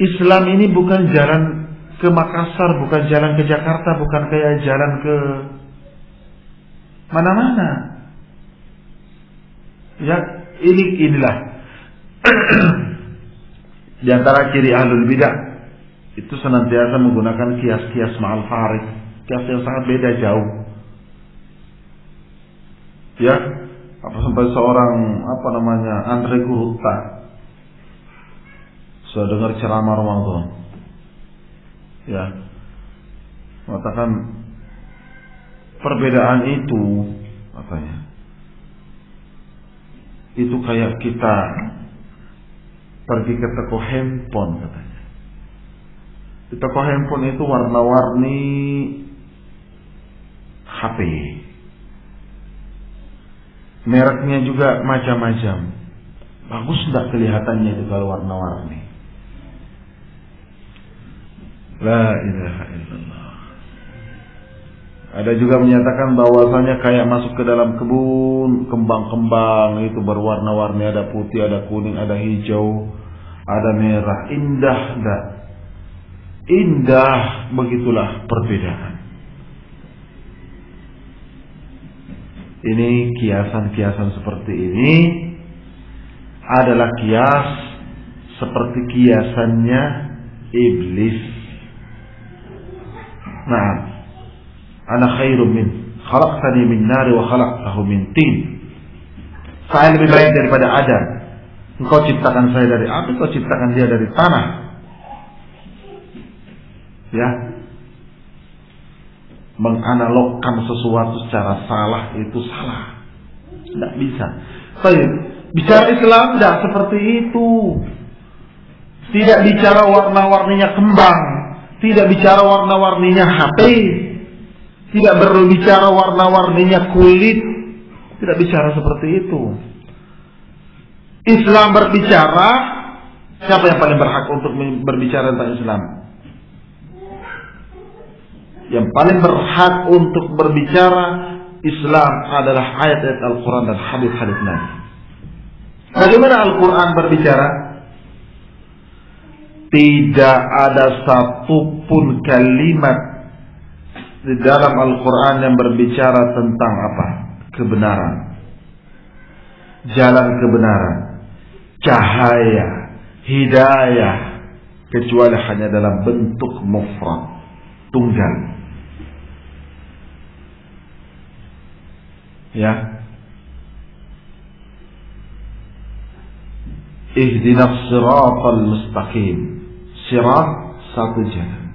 Islam ini bukan jalan ke Makassar, bukan jalan ke Jakarta, bukan kayak jalan ke mana-mana. Ya, inilah di antara ciri ahlul bidah itu senantiasa menggunakan kias-kias ma'al farid, kias yang sangat beda jauh. Ya, sampai seorang Andre Guruta sudah dengar ceramah Ramadan, ya, mengatakan perbedaan itu katanya, itu kayak kita pergi ke toko handphone katanya. Di toko handphone itu warna-warni HP, mereknya juga macam-macam. Bagus enggak kelihatannya itu kalau warna-warni? La ilaha illallah. Ada juga menyatakan bahwasanya kayak masuk ke dalam kebun, kembang-kembang itu berwarna-warni, ada putih, ada kuning, ada hijau, ada merah, indah enggak? Indah begitulah perbedaan. Ini kiasan-kiasan seperti ini adalah kias seperti kiasannya iblis. Nah, ana khairum min khalaqtani min nari wa khalaqtahu min tin. Saya lebih baik daripada Adam. Engkau ciptakan saya dari api, engkau ciptakan dia dari tanah. Ya, menganalogkan sesuatu secara salah itu salah, tidak bisa. Baik, bicara Islam tidak seperti itu. Tidak bicara warna-warninya kembang, tidak bicara warna-warninya HP, tidak berbicara warna-warninya kulit, tidak bicara seperti itu. Islam berbicara, siapa yang paling berhak untuk berbicara tentang Islam? Yang paling berhak untuk berbicara Islam adalah ayat-ayat Al-Quran dan hadis-hadis Nabi. Bagaimana Al-Quran berbicara? Tidak ada satupun kalimat di dalam Al-Quran yang berbicara tentang apa? Kebenaran, jalan kebenaran, cahaya, hidayah, kecuali hanya dalam bentuk mufrad, tunggal. Ya, ihdinas siratal mustaqim. Sirat satu jalan.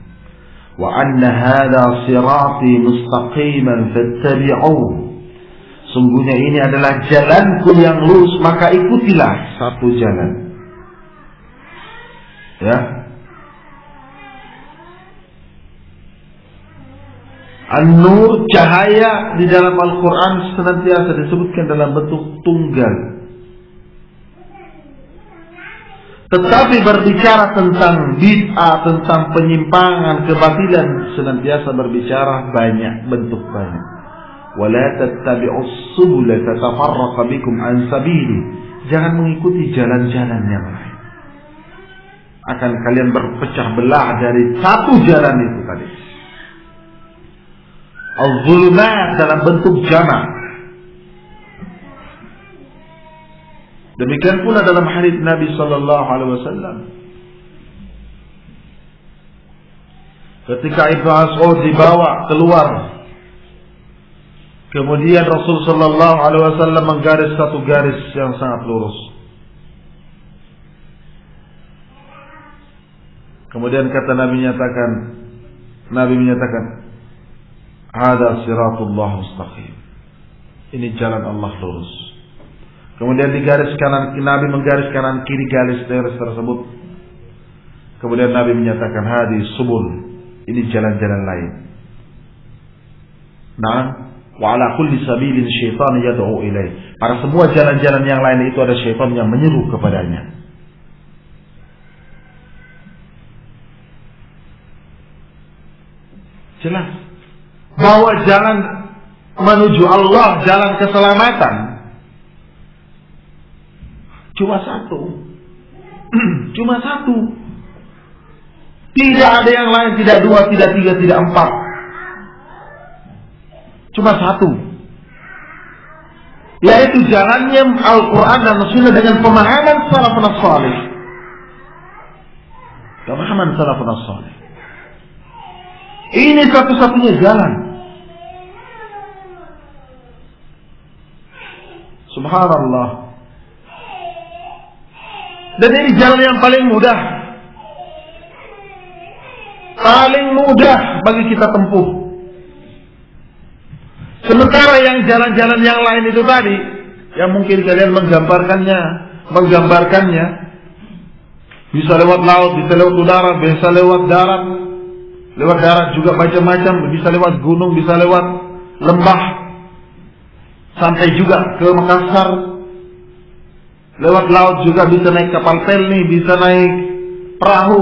Wa anna hadha sirati mustaqiman fattabi'uhu. Sungguhnya ini adalah jalanku yang lurus, maka ikutilah. Satu jalan. Ya. An-Nur, cahaya di dalam Al-Quran senantiasa disebutkan dalam bentuk tunggal. Tetapi berbicara tentang bid'ah, tentang penyimpangan, kebatilan, senantiasa berbicara banyak, bentuk banyak. وَلَا تَتَّبِعُوا السُّبُلَ فَتَفَرَّقَ بِكُمْ عَنْ سَبِيلِهِ. Jangan mengikuti jalan-jalan yang lain, akan kalian berpecah belah dari satu jalan itu tadi. Al-Zulmat dalam bentuk jama'. Demikian pula dalam hadits Nabi sallallahu alaihi wasallam, ketika Ibnu Mas'ud dibawa keluar, kemudian Rasul sallallahu alaihi wasallam menggaris satu garis yang sangat lurus. Kemudian kata Nabi menyatakan, "Hada siratullah mustaqim." Ini jalan Allah lurus. Kemudian digaris kanan, Nabi menggaris kanan kiri garis tersebut. Kemudian Nabi menyatakan, "Hadi subul." Ini jalan-jalan lain. Nah, wa ala kulli sabilin syaitan yad'u ilaih. Pada semua jalan-jalan yang lain itu ada syaitan yang menyeru kepadanya. Jelas bahwa jalan menuju Allah, jalan keselamatan, cuma satu. Cuma satu. Tidak ada yang lain, tidak dua, tidak tiga, tidak empat. Cuma satu. Yaitu jalannya Al-Quran dan Sunnah dengan pemahaman salafun salih. Pemahaman salafun salih. Ini satu-satunya jalan. Subhanallah. Dan ini jalan yang paling mudah. Paling mudah bagi kita tempuh. Sementara yang jalan-jalan yang lain itu tadi, yang mungkin kalian menggambarkannya, bisa lewat laut, bisa lewat udara, bisa lewat darat. Lewat darat juga macam-macam, bisa lewat gunung, bisa lewat lembah, sampai juga ke Makassar. Lewat laut juga bisa naik kapal pelni, bisa naik perahu.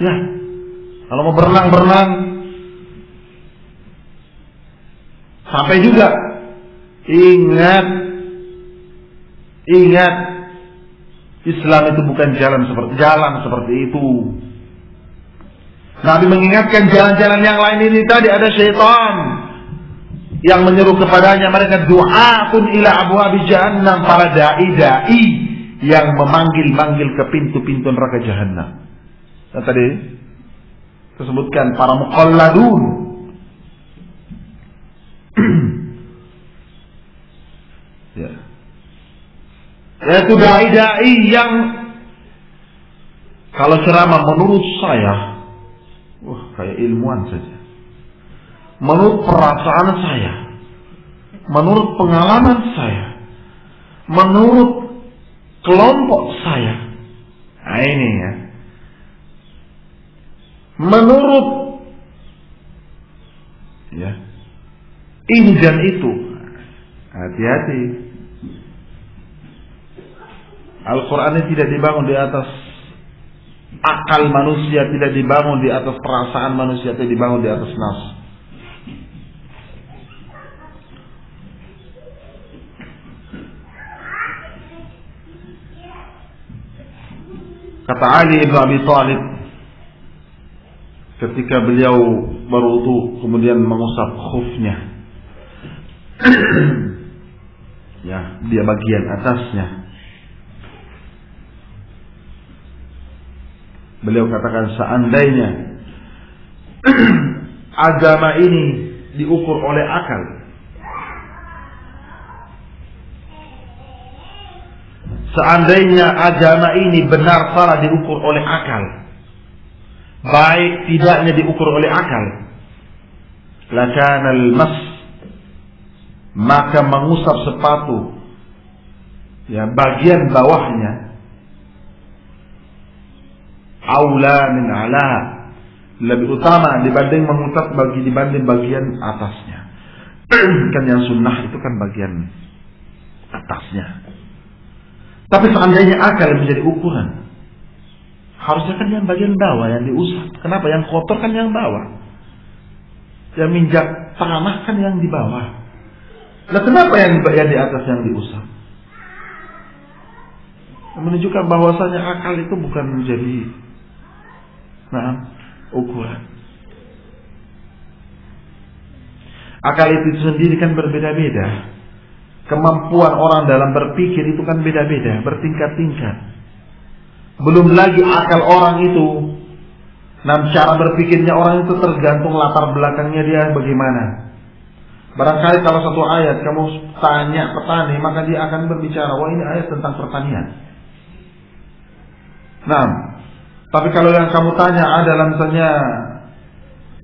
Ya, kalau mau berenang. Sampai juga. Ingat, Islam itu bukan jalan seperti itu. Nabi mengingatkan jalan-jalan yang lain ini tadi ada syaitan yang menyeru kepadanya, mereka du'atun ila abwabi jahannam, para dai-dai yang memanggil-manggil ke pintu-pintu neraka jahannam. Dan tadi disebutkan para muqalladun. Ya. Yaitu dai-dai yang kalau ceramah menurut saya, kayak ilmuwan saja. Menurut perasaan saya, menurut pengalaman saya, menurut kelompok saya. Nah ini ya. Menurut ya, ini dan itu. Hati-hati. Al-Quran ini tidak dibangun di atas akal manusia, tidak dibangun di atas perasaan manusia, tidak dibangun di atas nas. Kata Ali ibn Abi Thalib ketika beliau berwudu kemudian mengusap khufnya, ya, dia bagian atasnya. Beliau katakan, seandainya agama ini diukur oleh akal, seandainya agama ini benar salah diukur oleh akal, baik tidaknya diukur oleh akal, lakanal mas, maka mengusap sepatu, ya, bagian bawahnya, aula min ala, lebih utama dibanding mengusap dibanding bagian atasnya. Kan yang sunnah itu kan bagian atasnya. Tapi seandainya akal menjadi ukuran, harusnya kan yang bagian bawah yang diusap. Kenapa? Yang kotor kan yang bawah, yang minjak tanah kan yang di bawah. Nah, kenapa yang di atas yang diusap? Menunjukkan bahwasanya akal itu bukan menjadi ukuran. Akal itu sendiri kan berbeda-beda. Kemampuan orang dalam berpikir itu kan beda-beda, bertingkat-tingkat. Belum lagi akal orang itu, cara berpikirnya orang itu tergantung latar belakangnya dia bagaimana. Barangkali kalau satu ayat kamu tanya petani, maka dia akan berbicara, wah ini ayat tentang pertanian. Nah, tapi kalau yang kamu tanya adalah misalnya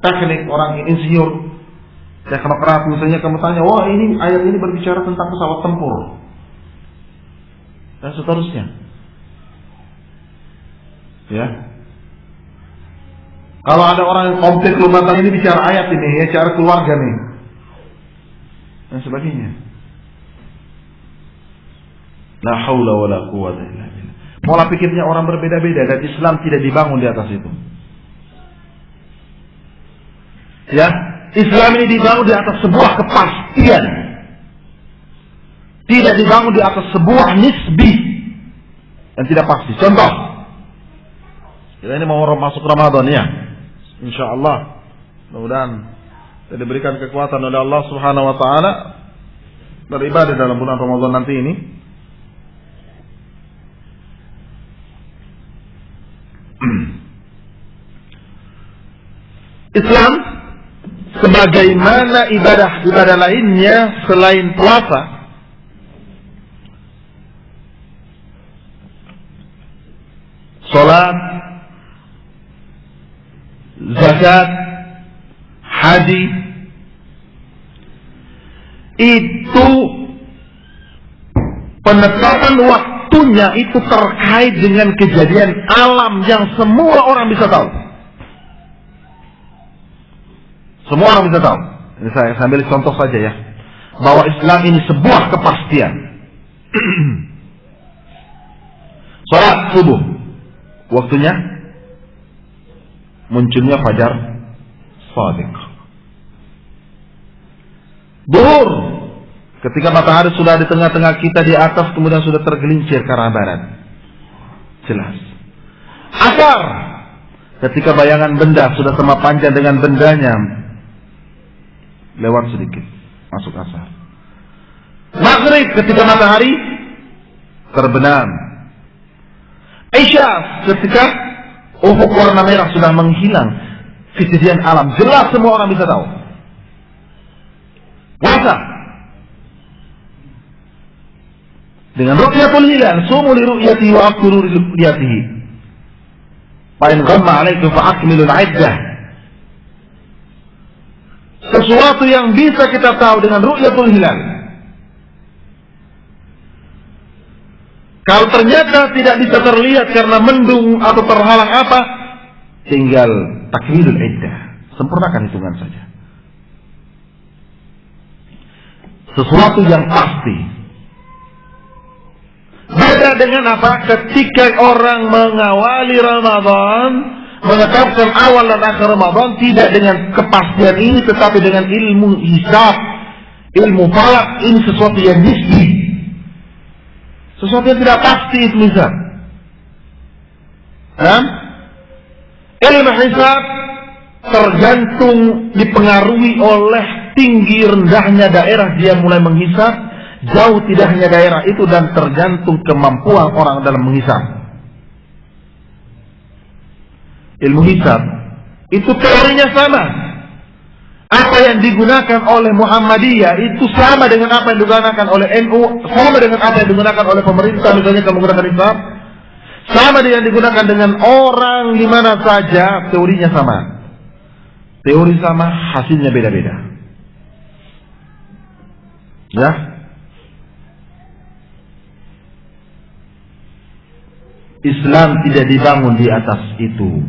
teknik, orang insinyur, teknokrat, misalnya kamu tanya, wah ini ayat ini berbicara tentang pesawat tempur, dan seterusnya. Ya. Kalau ada orang yang komplit lumatan ini bicara ayat ini, ya, cara keluarga nih, dan sebagainya. La haula wala quwwata illa billah. Pola pikirnya orang berbeda-beda dan Islam tidak dibangun di atas itu. Ya, Islam ini dibangun di atas sebuah kepastian. Tidak dibangun di atas sebuah nisbi yang tidak pasti. Contoh, kita ini mau masuk Ramadan ya, insyaallah, mudah-mudahan kita diberikan kekuatan oleh Allah Subhanahu wa taala beribadah dalam bulan Ramadan nanti ini. Islam sebagaimana ibadah lainnya selain puasa, salat, zakat, haji, itu penetapan waktunya itu terkait dengan kejadian alam yang semua orang bisa tahu. Semua orang bisa tahu. Ini saya ambil contoh saja ya, bahwa Islam ini sebuah kepastian. Salat subuh, waktunya munculnya fajar shadiq. Duhur, ketika matahari sudah di tengah-tengah kita di atas, kemudian sudah tergelincir ke arah barat, jelas. Asar, Ketika bayangan benda sudah sama panjang dengan bendanya, lewat sedikit, masuk asar. Maghrib ketika matahari terbenam. Isya ketika ufuk warna merah sudah menghilang, kejadian alam jelas semua orang bisa tahu. Puasa dengan ru'yatul hilal, sumu li ru'yatihi wa aftiru li ru'yatihi. Fa in ghamma 'alaikum fa akmilul 'iddah. Sesuatu yang bisa kita tahu dengan ru'yatul hilal. Kalau ternyata tidak bisa terlihat karena mendung atau terhalang apa, tinggal takmilul 'iddah, sempurnakan hitungan saja. Sesuatu yang pasti. Beda dengan apa? Ketika orang mengawali Ramadan, menetapkan awal dan akhir Ramadan tidak dengan kepastian ini, tetapi dengan ilmu hisab, ilmu falak. Ini sesuatu yang nisbi, sesuatu yang tidak pasti itu hisab. Ilmu hisab tergantung, dipengaruhi oleh tinggi rendahnya daerah dia mulai menghisab, jauh tidaknya daerah itu, dan tergantung kemampuan orang dalam menghisab. Ilmu hisab itu teorinya sama. Apa yang digunakan oleh Muhammadiyah itu sama dengan apa yang digunakan oleh NU, sama dengan apa yang digunakan oleh pemerintah misalnya kalau menggunakan hisab, sama dengan digunakan dengan orang di mana saja, teorinya sama. Teori sama, hasilnya beda-beda. Ya, Islam tidak dibangun di atas itu.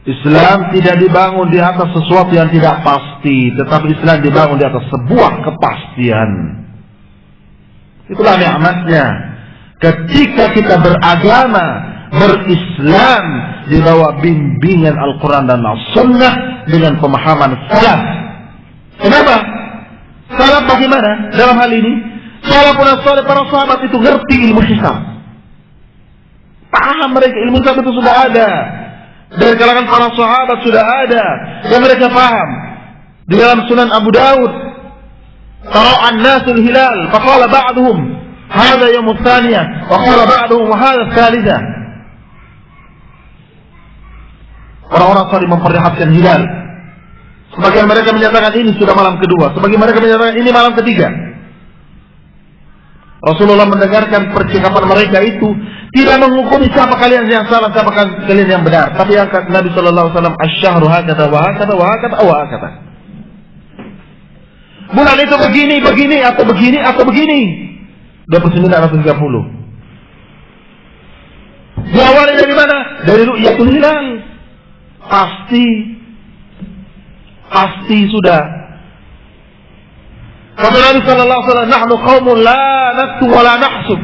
Islam tidak dibangun di atas sesuatu yang tidak pasti, tetapi Islam dibangun di atas sebuah kepastian. Itulah nikmatnya. Ketika kita beragama, berislam di bawah bimbingan Al-Quran dan As-Sunnah dengan pemahaman salaf. Kenapa? Salaf bagaimana dalam hal ini? Salafun as-salih, para sahabat itu ngerti ilmu hisab. Paham mereka, ilmu hisab itu sudah ada. Dari kalangan para sahabat sudah ada. Dan mereka paham. Di dalam Sunan Abu Dawud, tara'an nasul hilal, faqala ba'duhum, hadha yawmut thaniyah, wa qala ba'duhum, wa hadha thalithah. Orang-orang saling memperlihatkan hilal. Sebagian mereka menyatakan ini sudah malam kedua, sebagian mereka menyatakan ini malam ketiga. Rasulullah mendengarkan percakapan mereka itu, tidak menghukumi siapa kalian yang salah, siapa kalian yang benar, tapi yang kata Nabi sallallahu alaihi wasallam, asy-syahru hakata wa hakata wa hakata wa hakata. Bulan itu begini, begini atau begini atau begini. 29 atau 30. Diawali dari mana? Dari ru'yatul hilal. Pasti sudah. Kata Nabi sallallahu alaihi wasallam, nahnu qaumun la naktu wa la nahsub.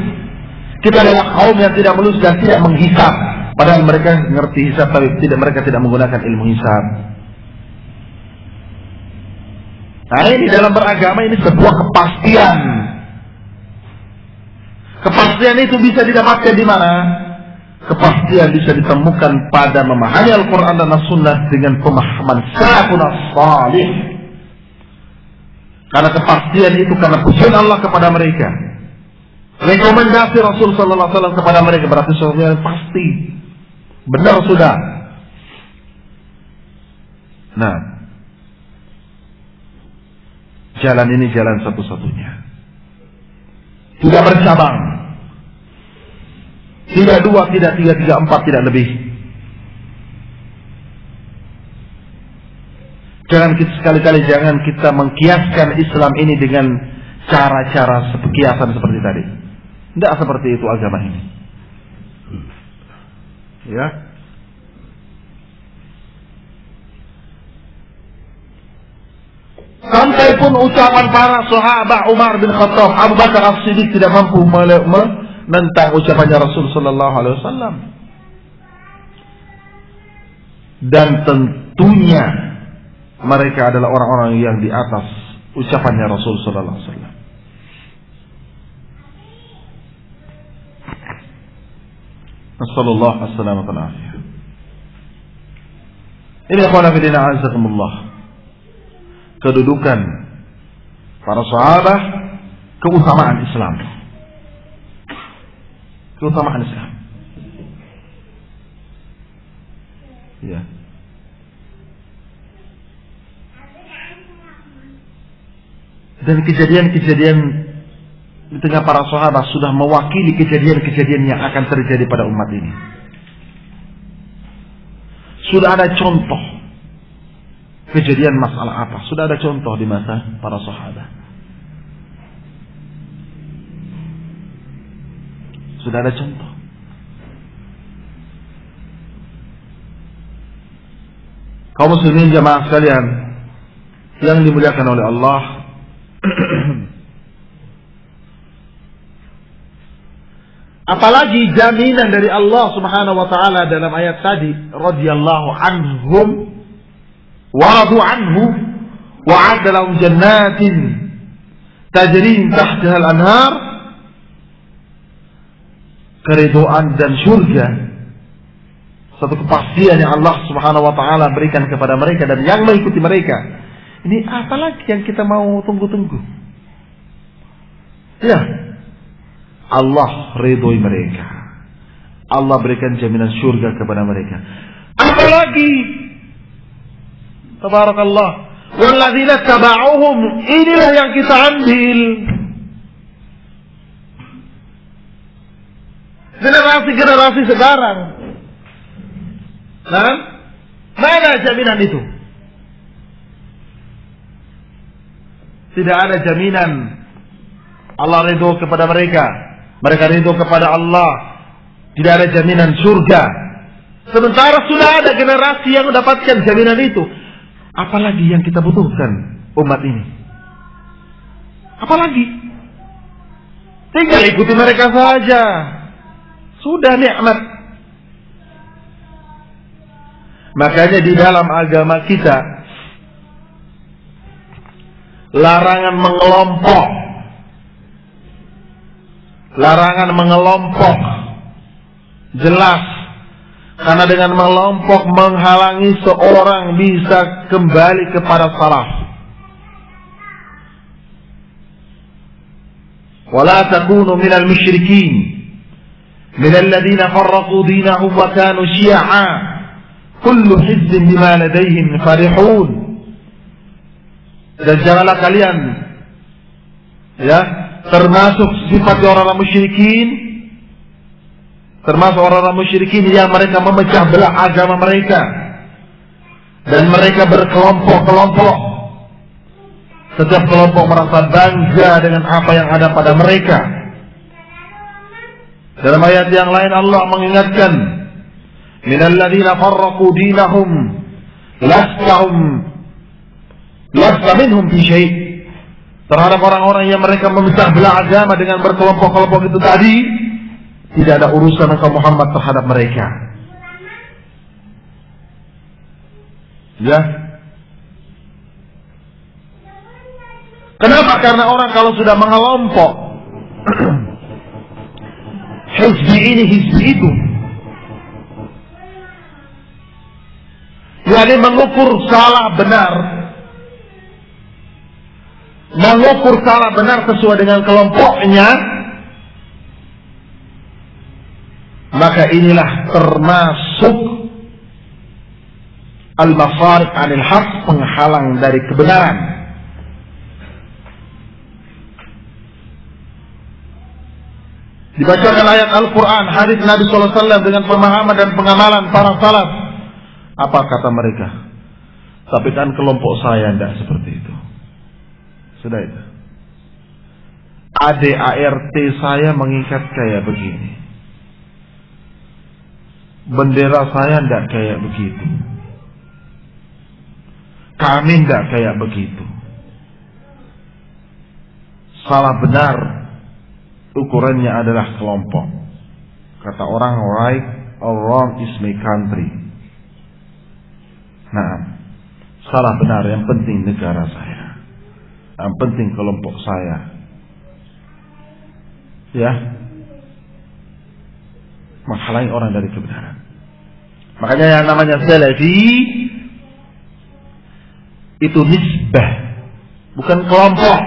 Kita adalah kaum yang tidak melus dan tidak menghisab. Padahal mereka mengerti hisab, tapi mereka tidak menggunakan ilmu hisab. Nah, ini dalam beragama ini sebuah kepastian. Kepastian itu bisa didapatkan di mana? Kepastian bisa ditemukan pada memahami Al-Quran dan As-Sunnah dengan pemahaman salafun as-salih. Karena kepastian itu karena pujian Allah kepada mereka, rekomendasi Rasul sallallahu alaihi wasallam kepada mereka, berarti sesuatu yang pasti, benar sudah. Nah, jalan ini jalan satu-satunya, tidak bercabang, tidak dua, tidak tiga, tidak empat, tidak lebih. Sekali-kali jangan kita mengkiaskan Islam ini dengan cara-cara kiasan seperti tadi. Tidak seperti itu agama ini. Ya. Sampai pun ucapan para sahabat Umar bin Khattab, Abu Bakar As-Siddiq tidak mampu menentang ucapannya Rasul sallallahu alaihi wasallam. Dan tentunya mereka adalah orang-orang yang di atas ucapannya Rasul sallallahu alaihi wasallam. Wassallallahu alaihi wasallam. Ini ikhwan fillah azakumullah. Kedudukan para sahabat, keutamaan Islam. Keutamaan Islam. Ya. Dan kejadian-kejadian di tengah para sahabat sudah mewakili kejadian-kejadian yang akan terjadi pada umat ini. Sudah ada contoh kejadian masalah apa? Sudah ada contoh di masa para sahabat. Sudah ada contoh. Kaum muslimin jamaah sekalian yang dimuliakan oleh Allah, apalagi jaminan dari Allah Subhanahu wa taala dalam ayat tadi, radhiyallahu anhum wa radu anhu wa 'adda lahum jannatin tajri min tahtiha al-anhar, keridhaan dan surga, satu kepastian yang Allah Subhanahu wa taala berikan kepada mereka dan yang mengikuti mereka. Ini apalagi yang kita mau tunggu-tunggu? Ya, Allah ridhoi mereka. Allah berikan jaminan surga kepada mereka. Apalagi, tabarakallah, walladzina taba'uhum, inilah yang kita ambil. Generasi-generasi sekarang. Nah, mana jaminan itu? Tidak ada jaminan Allah ridho kepada mereka, mereka ridho kepada Allah. Tidak ada jaminan surga. Sementara sudah ada generasi yang mendapatkan jaminan itu. Apalagi yang kita butuhkan umat ini? Apalagi? Tinggal ikuti mereka saja. Sudah nikmat. Makanya di dalam agama kita larangan mengelompok. Larangan mengelompok. Jelas. Karena dengan mengelompok menghalangi seorang bisa kembali kepada salaf. Wala takunu minal musyrikin. Minal ladhina farraqu dinahum wa kanu syi'a. Kullu hizbin bima ladayhim farihun. Dan janganlah kalian termasuk sifat orang-orang musyrikin, termasuk orang-orang musyrikin yang mereka memecah belah agama mereka dan mereka berkelompok-kelompok. Setiap kelompok merasa bangga dengan apa yang ada pada mereka. Dalam ayat yang lain Allah mengingatkan, minal ladzina farraqu dinahum lasta minhum fi syai'. Terhadap orang-orang yang mereka memecah belah agama dengan berkelompok-kelompok itu tadi, tidak ada urusan engkau Muhammad terhadap mereka. Ya. Kenapa? Karena orang kalau sudah mengelompok hizbi ini, hizbi itu, jadi mengukur salah benar, mengukur salah benar sesuai dengan kelompoknya, maka inilah termasuk al-mafarid 'anil haq, penghalang dari kebenaran. Dibacakan ayat Al-Quran, hadis Nabi SAW dengan pemahaman dan pengamalan para salaf. Apa kata mereka? Tapi kan kelompok saya tidak seperti itu. Sudah itu. ADART saya mengikat kayak begini. Bendera saya tidak kayak begitu. Kami tidak kayak begitu. Salah benar ukurannya adalah kelompok. Kata orang, right or wrong is my country. Nah, salah benar, yang penting negara saya, yang penting kelompok saya. Ya, menghalangi orang dari kebenaran. Makanya yang namanya salafi itu nisbah, bukan kelompok,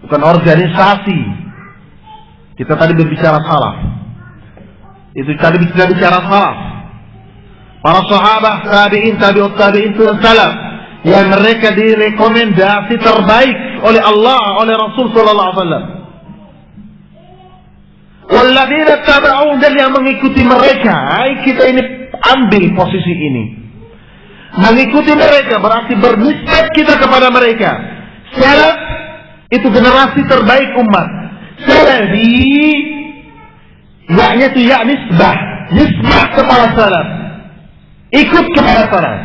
bukan organisasi. Kita tadi berbicara salaf. Itu tadi bicara salaf. Para sahabat, tabi'in, tabi'ut tabi'in, itu salaf yang mereka direkomendasi terbaik oleh Allah, oleh Rasul sallallahu alaihi wasallam. Walladzina taba'u, dan yang mengikuti mereka. Kita ini ambil posisi ini. Mengikuti mereka berarti bernisbat kita kepada mereka. Salaf itu generasi terbaik umat. Salafi yakni itu nisbah kepada salaf. Ikut kepada salaf.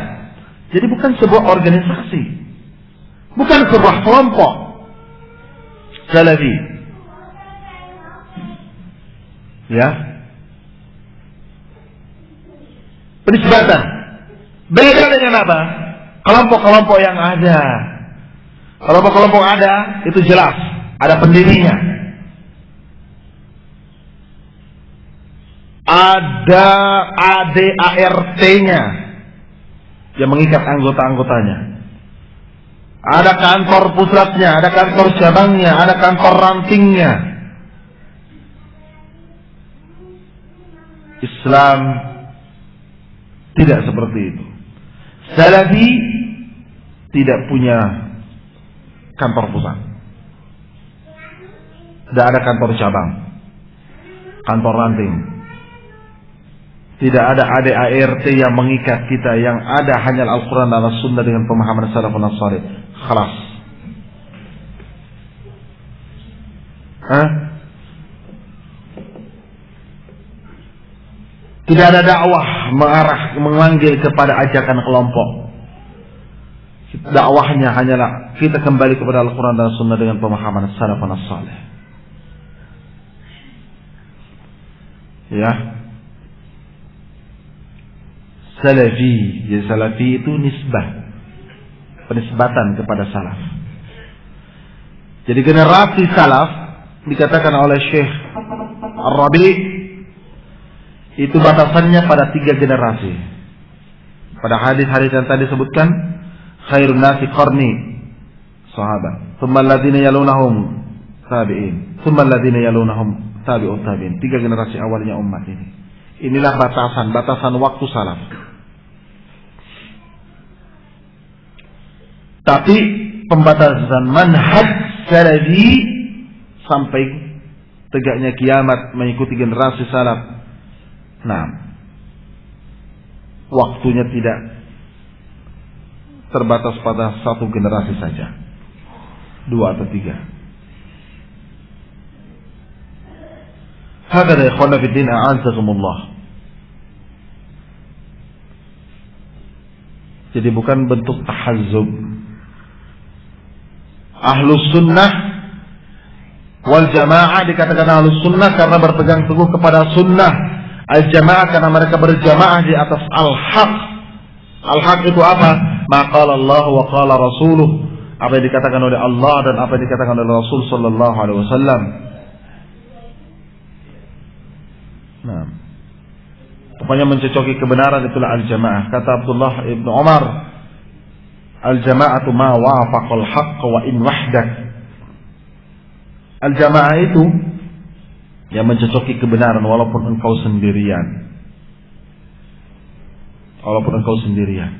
Jadi bukan sebuah organisasi, bukan sebuah kelompok. Salafi. Ya. Penisbatan. Beda dengan apa? Kelompok-kelompok yang ada. Kelompok-kelompok ada itu jelas, ada pendirinya. Ada ADART-nya yang mengikat anggota-anggotanya. Ada kantor pusatnya, ada kantor cabangnya, ada kantor rantingnya. Islam tidak seperti itu. Salafi tidak punya kantor pusat. Tidak ada kantor cabang, kantor ranting. Tidak ada ADART yang mengikat kita. Yang ada hanya Al-Quran dan As-Sunnah dengan pemahaman salafun as-salih. Khalas. Tidak ada dakwah memanggil kepada ajakan kelompok. Dakwahnya hanyalah kita kembali kepada Al-Quran dan Sunnah dengan pemahaman salafun as-salih. Ya. Salafi. Jadi salafi itu nisbah, penisbatan kepada salaf. Jadi generasi salaf dikatakan oleh Syekh Ar-Rabi itu batasannya pada 3 generasi. Pada hadis-hadis yang tadi sebutkan, khairun nasi qarni, sahabat, thumma alladziina yalunahum tabi'in, thumma alladziina yalunahum tabi'ut tabi'in. 3 generasi awalnya umat ini. Inilah batasan waktu salaf. Tapi pembatasan manhaj salafi sampai tegaknya kiamat mengikuti generasi salaf. Nah, waktunya tidak terbatas pada 1 generasi saja, 2 atau 3. Hakadha ikhwana fid din, a'azzakumullah. Jadi bukan bentuk tahazzub. Ahlus sunnah wal jamaah dikatakan ahlus sunnah karena berpegang teguh kepada sunnah. Al-jamaah karena mereka berjamaah di atas al-haq. Al-haq itu apa? Ma qala Allah wa qala rasuluh. Apa yang dikatakan oleh Allah dan apa yang dikatakan oleh Rasul sallallahu alaihi wasallam. Nah, pokoknya mencocoki kebenaran itulah al-jamaah. Kata Abdullah ibn Umar, al-jama'atu ma wafaqal haqq wa in wahdak. Al-jamaah itu yang mencocoki kebenaran walaupun engkau sendirian. Walaupun engkau sendirian.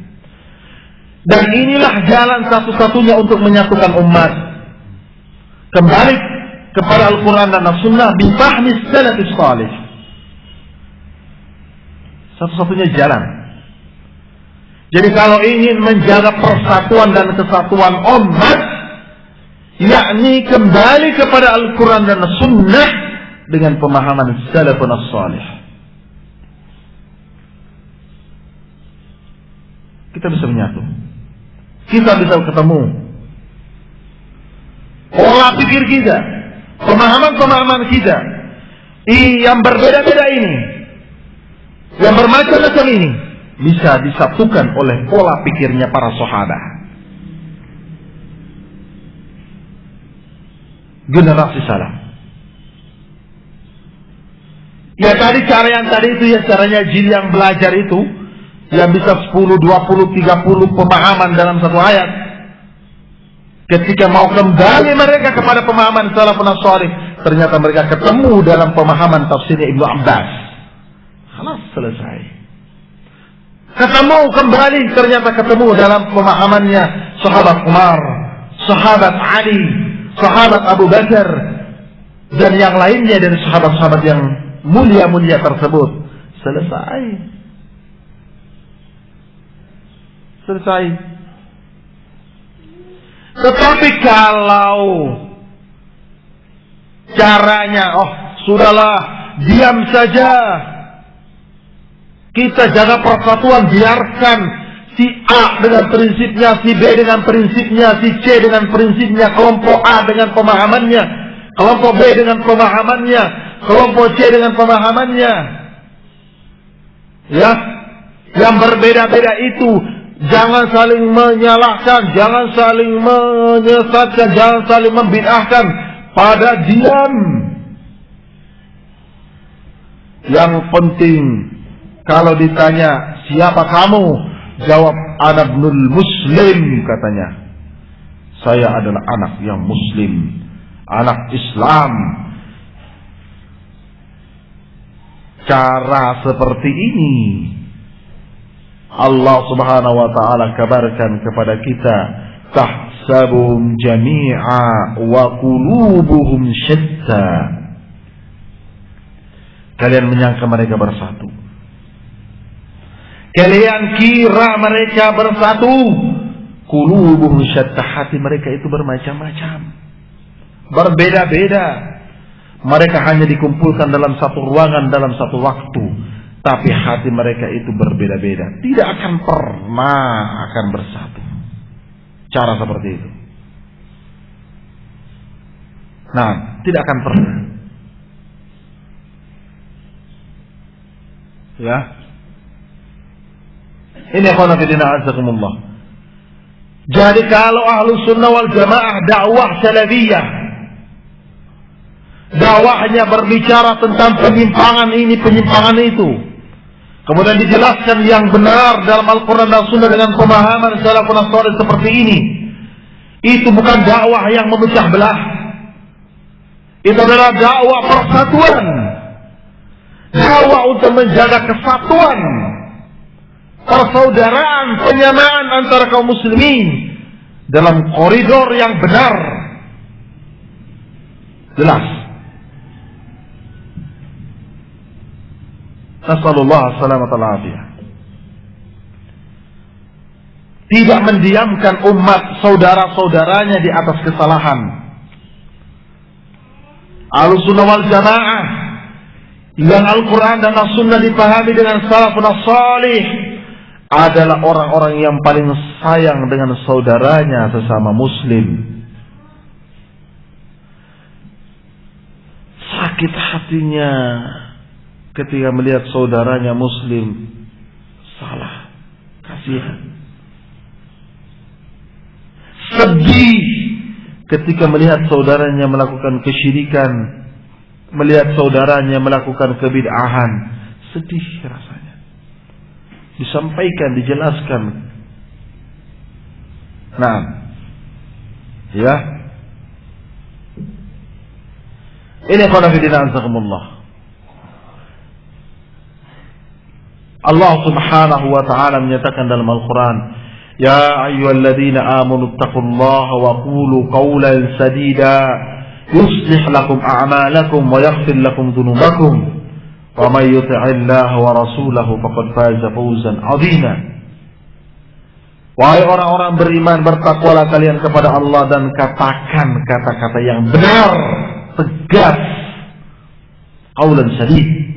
Dan inilah jalan satu-satunya untuk menyatukan umat. Kembali kepada Al-Quran dan As-Sunnah bifahmi salafis salih. Satu-satunya jalan. Jadi kalau ingin menjaga persatuan dan kesatuan umat, yakni kembali kepada Al-Quran dan As-Sunnah dengan pemahaman salafun as-salih, kita bisa menyatu. Kita bisa ketemu pola pikir kita, pemahaman-pemahaman kita yang berbeda-beda ini, yang bermacam-macam ini, bisa disatukan oleh pola pikirnya para sahabat. Generasi salaf. Ya tadi cara yang tadi itu ya caranya jin yang belajar itu, yang bisa 10, 20, 30 pemahaman dalam satu ayat. Ketika mau kembali mereka kepada pemahaman salafun salih, ternyata mereka ketemu dalam pemahaman tafsirnya Ibnu Abbas. Halas, selesai. Ketemu kembali, ternyata ketemu dalam pemahamannya sahabat Umar, sahabat Ali, sahabat Abu Bakar, dan yang lainnya dari sahabat-sahabat yang mulia-mulia tersebut. Selesai. Selesai. Tetapi kalau caranya, sudahlah, diam saja, kita jaga persatuan, biarkan si A dengan prinsipnya, si B dengan prinsipnya, si C dengan prinsipnya, kelompok A dengan pemahamannya, kelompok B dengan pemahamannya, kelompok C dengan pemahamannya. Ya, yang berbeda-beda itu jangan saling menyalahkan, jangan saling menyesatkan, jangan saling membid'ahkan. Pada diam. Yang penting kalau ditanya siapa kamu, jawab ana ibnul muslim, katanya. Saya adalah anak yang muslim, anak Islam. Cara seperti ini Allah Subhanahu wa ta'ala kabarkan kepada kita, tahsabuhum jami'a wa qulubuhum syatta. Kalian menyangka mereka bersatu, kalian kira mereka bersatu, qulubuhum syatta, hati mereka itu bermacam-macam, berbeda-beda. Mereka hanya dikumpulkan dalam satu ruangan, dalam satu waktu, tapi hati mereka itu berbeda-beda. Tidak akan pernah akan bersatu. Cara seperti itu. Nah, tidak akan pernah. Ya. Ini ikhwan fillah azakumullah. Jadi kalau Ahlus Sunnah wal Jamaah dakwah salafiyah, dakwahnya berbicara tentang penyimpangan ini, penyimpangan itu, kemudian dijelaskan yang benar dalam Al-Quran dan Sunnah dengan pemahaman salafun salih seperti ini. Itu bukan dakwah yang memecah belah. Itu adalah dakwah persatuan, dakwah untuk menjaga kesatuan, persaudaraan, penyamaan antara kaum muslimin dalam koridor yang benar, jelas. Nasallallahu salamata al-afiyah. Tidak mendiamkan umat saudara-saudaranya di atas kesalahan. Ahlussunnah wal Jamaah yang Al-Quran dan As-Sunnah dipahami dengan salafun salih adalah orang-orang yang paling sayang dengan saudaranya sesama muslim. Sakit hatinya ketika melihat saudaranya muslim salah, kasihan. Sedih ketika melihat saudaranya melakukan kesyirikan, melihat saudaranya melakukan kebid'ahan, sedih rasanya. Disampaikan, dijelaskan. Nah, ya. Ini qala fi dina'azakumullah. Allah Subhanahu wa ta'ala menyatakan dalam Al-Quran, ya ayyuhalladzina amanu taqullaha wa qulu qawlan sadida yuslih lakum a'malakum wa yaghfir lakum dhunubakum wa may yuti'illaha wa rasulahu faqad faza fawzan 'azima. Wahai orang-orang beriman, bertakwalah kalian kepada Allah dan katakan kata-kata yang benar, tegas, qawlan sadid.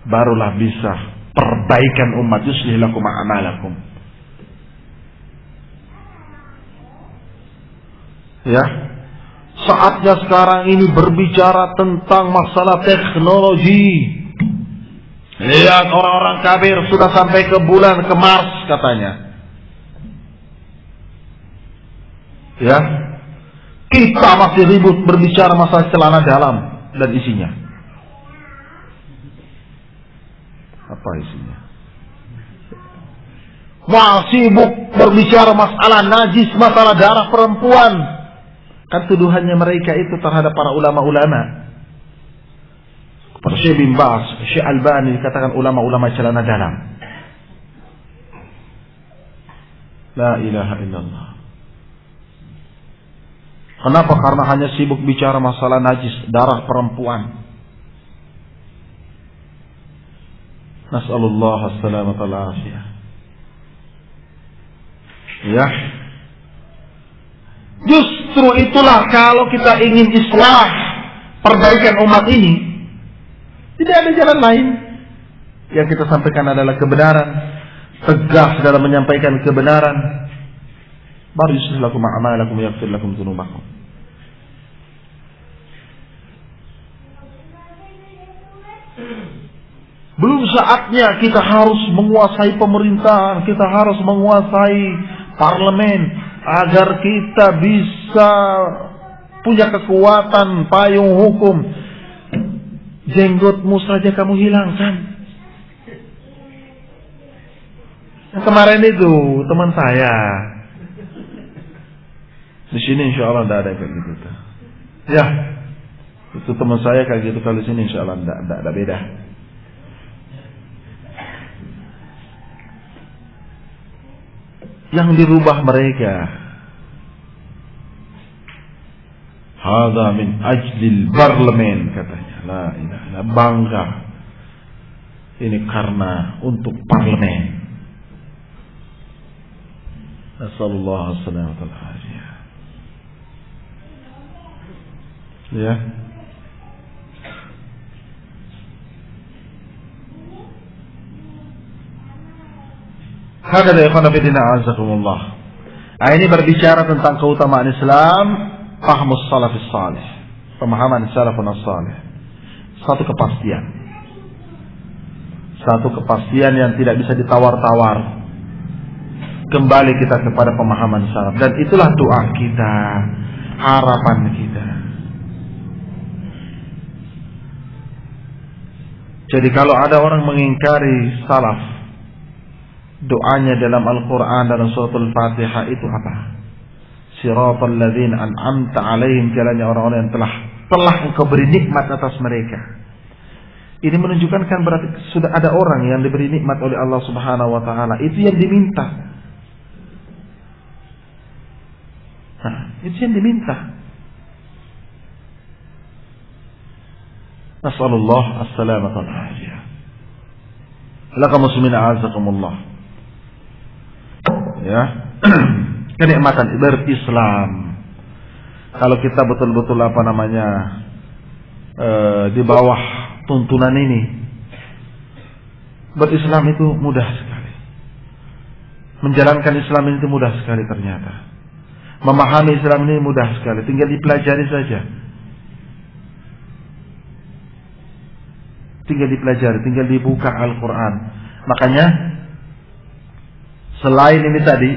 Barulah bisa perbaikan umat, yuslih lakum a'malakum. Ya, saatnya sekarang ini berbicara tentang masalah teknologi. Lihat orang-orang kafir sudah sampai ke bulan, ke Mars katanya. Ya, kita masih ribut berbicara masalah celana dalam dan isinya. Apa isinya? Sibuk berbicara masalah najis, masalah darah perempuan. Kan tuduhannya mereka itu terhadap para ulama-ulama. Kepada Syekh bin Baz, Syekh Albani dikatakan ulama-ulama celana dalam. La ilaha illallah. Kenapa? Karena hanya sibuk bicara masalah najis, darah perempuan. Nas'alullah as-salamata wal-afiyah. Ya. Justru itulah kalau kita ingin islah, perbaikan umat ini, tidak ada jalan lain. Yang kita sampaikan adalah kebenaran, tegas dalam menyampaikan kebenaran. Baru yuslih lakum a'malakum yaghfir lakum dzunubakum. Belum saatnya kita harus menguasai pemerintahan, kita harus menguasai parlemen agar kita bisa punya kekuatan payung hukum. Jenggotmu saja kamu hilangkan. Yang kemarin itu teman saya di sini, insya Allah tidak ada kayak gitu. Ya, itu teman saya kayak gitu. Kalau di sini insya Allah tidak beda. Yang dirubah mereka, hadza min ajlil parlemen, katanya. La ilaha illallah, bangga. Ini karena untuk parlemen. Nasallallahu alaihi wasallam. Ya. Hakadha ikhwan fillah azakumullah. Ini berbicara tentang keutamaan Islam, fahmus salafus salih, pemahaman salafun salih. Satu kepastian. Satu kepastian yang tidak bisa ditawar-tawar. Kembali kita kepada pemahaman salaf, dan itulah doa kita, harapan kita. Jadi kalau ada orang mengingkari salaf, doanya dalam Al-Quran dalam suratul Fatihah itu apa? Siratal ladzina an'amta 'alaihim, jalannya orang-orang yang telah engkau beri nikmat atas mereka. Ini menunjukkan kan berarti sudah ada orang yang diberi nikmat oleh Allah Subhanahu wa taala. Itu yang diminta. Nah, itu yang diminta. Nasallallahu as-salamata wal afiyah. Lakum muslimin a'azzakumullah. Ya. Kenikmatan berislam. Kalau kita betul-betul di bawah tuntunan ini, berislam itu mudah sekali. Menjalankan Islam itu mudah sekali ternyata. Memahami Islam ini mudah sekali, tinggal dipelajari saja. Tinggal dipelajari, tinggal dibuka Al-Quran. Makanya selain ini tadi,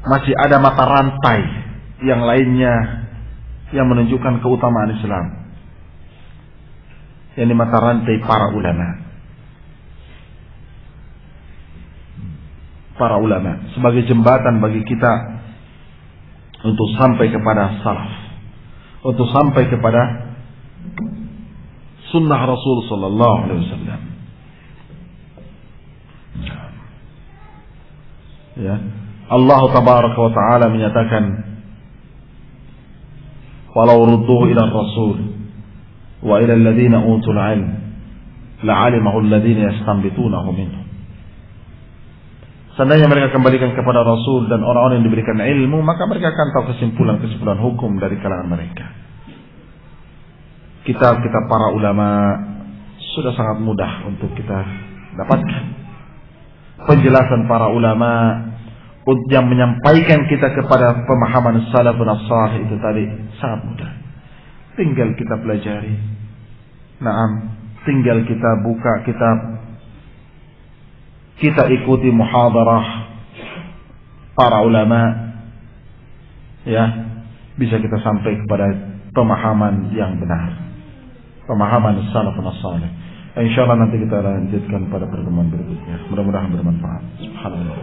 masih ada mata rantai yang lainnya yang menunjukkan keutamaan Islam. Yang di mata rantai para ulama. Para ulama sebagai jembatan bagi kita untuk sampai kepada salaf, untuk sampai kepada sunnah Rasul sallallahu alaihi wasallam. Ya, Allah tabaraka wa taala menyatakan, "Walau rudduhu ila Rasul wa ila alladziina utul 'ilm la'alimahu alladziina yastanbitunahu minhum." Seandainya mereka kembalikan kepada Rasul dan orang-orang yang diberikan ilmu, maka mereka akan tahu kesimpulan-kesimpulan hukum dari kalangan mereka. Kitab-kitab para ulama sudah sangat mudah untuk kita dapatkan. Penjelasan para ulama yang menyampaikan kita kepada pemahaman salafun as-salih itu tadi sangat mudah. Tinggal kita pelajari. Naam, tinggal kita buka kitab, kita ikuti muhadarah para ulama, ya, bisa kita sampai kepada pemahaman yang benar, pemahaman salafun as-salih. Insyaallah nanti kita lanjutkan pada pertemuan berikutnya. Mudah-mudahan bermanfaat. Subhanallah.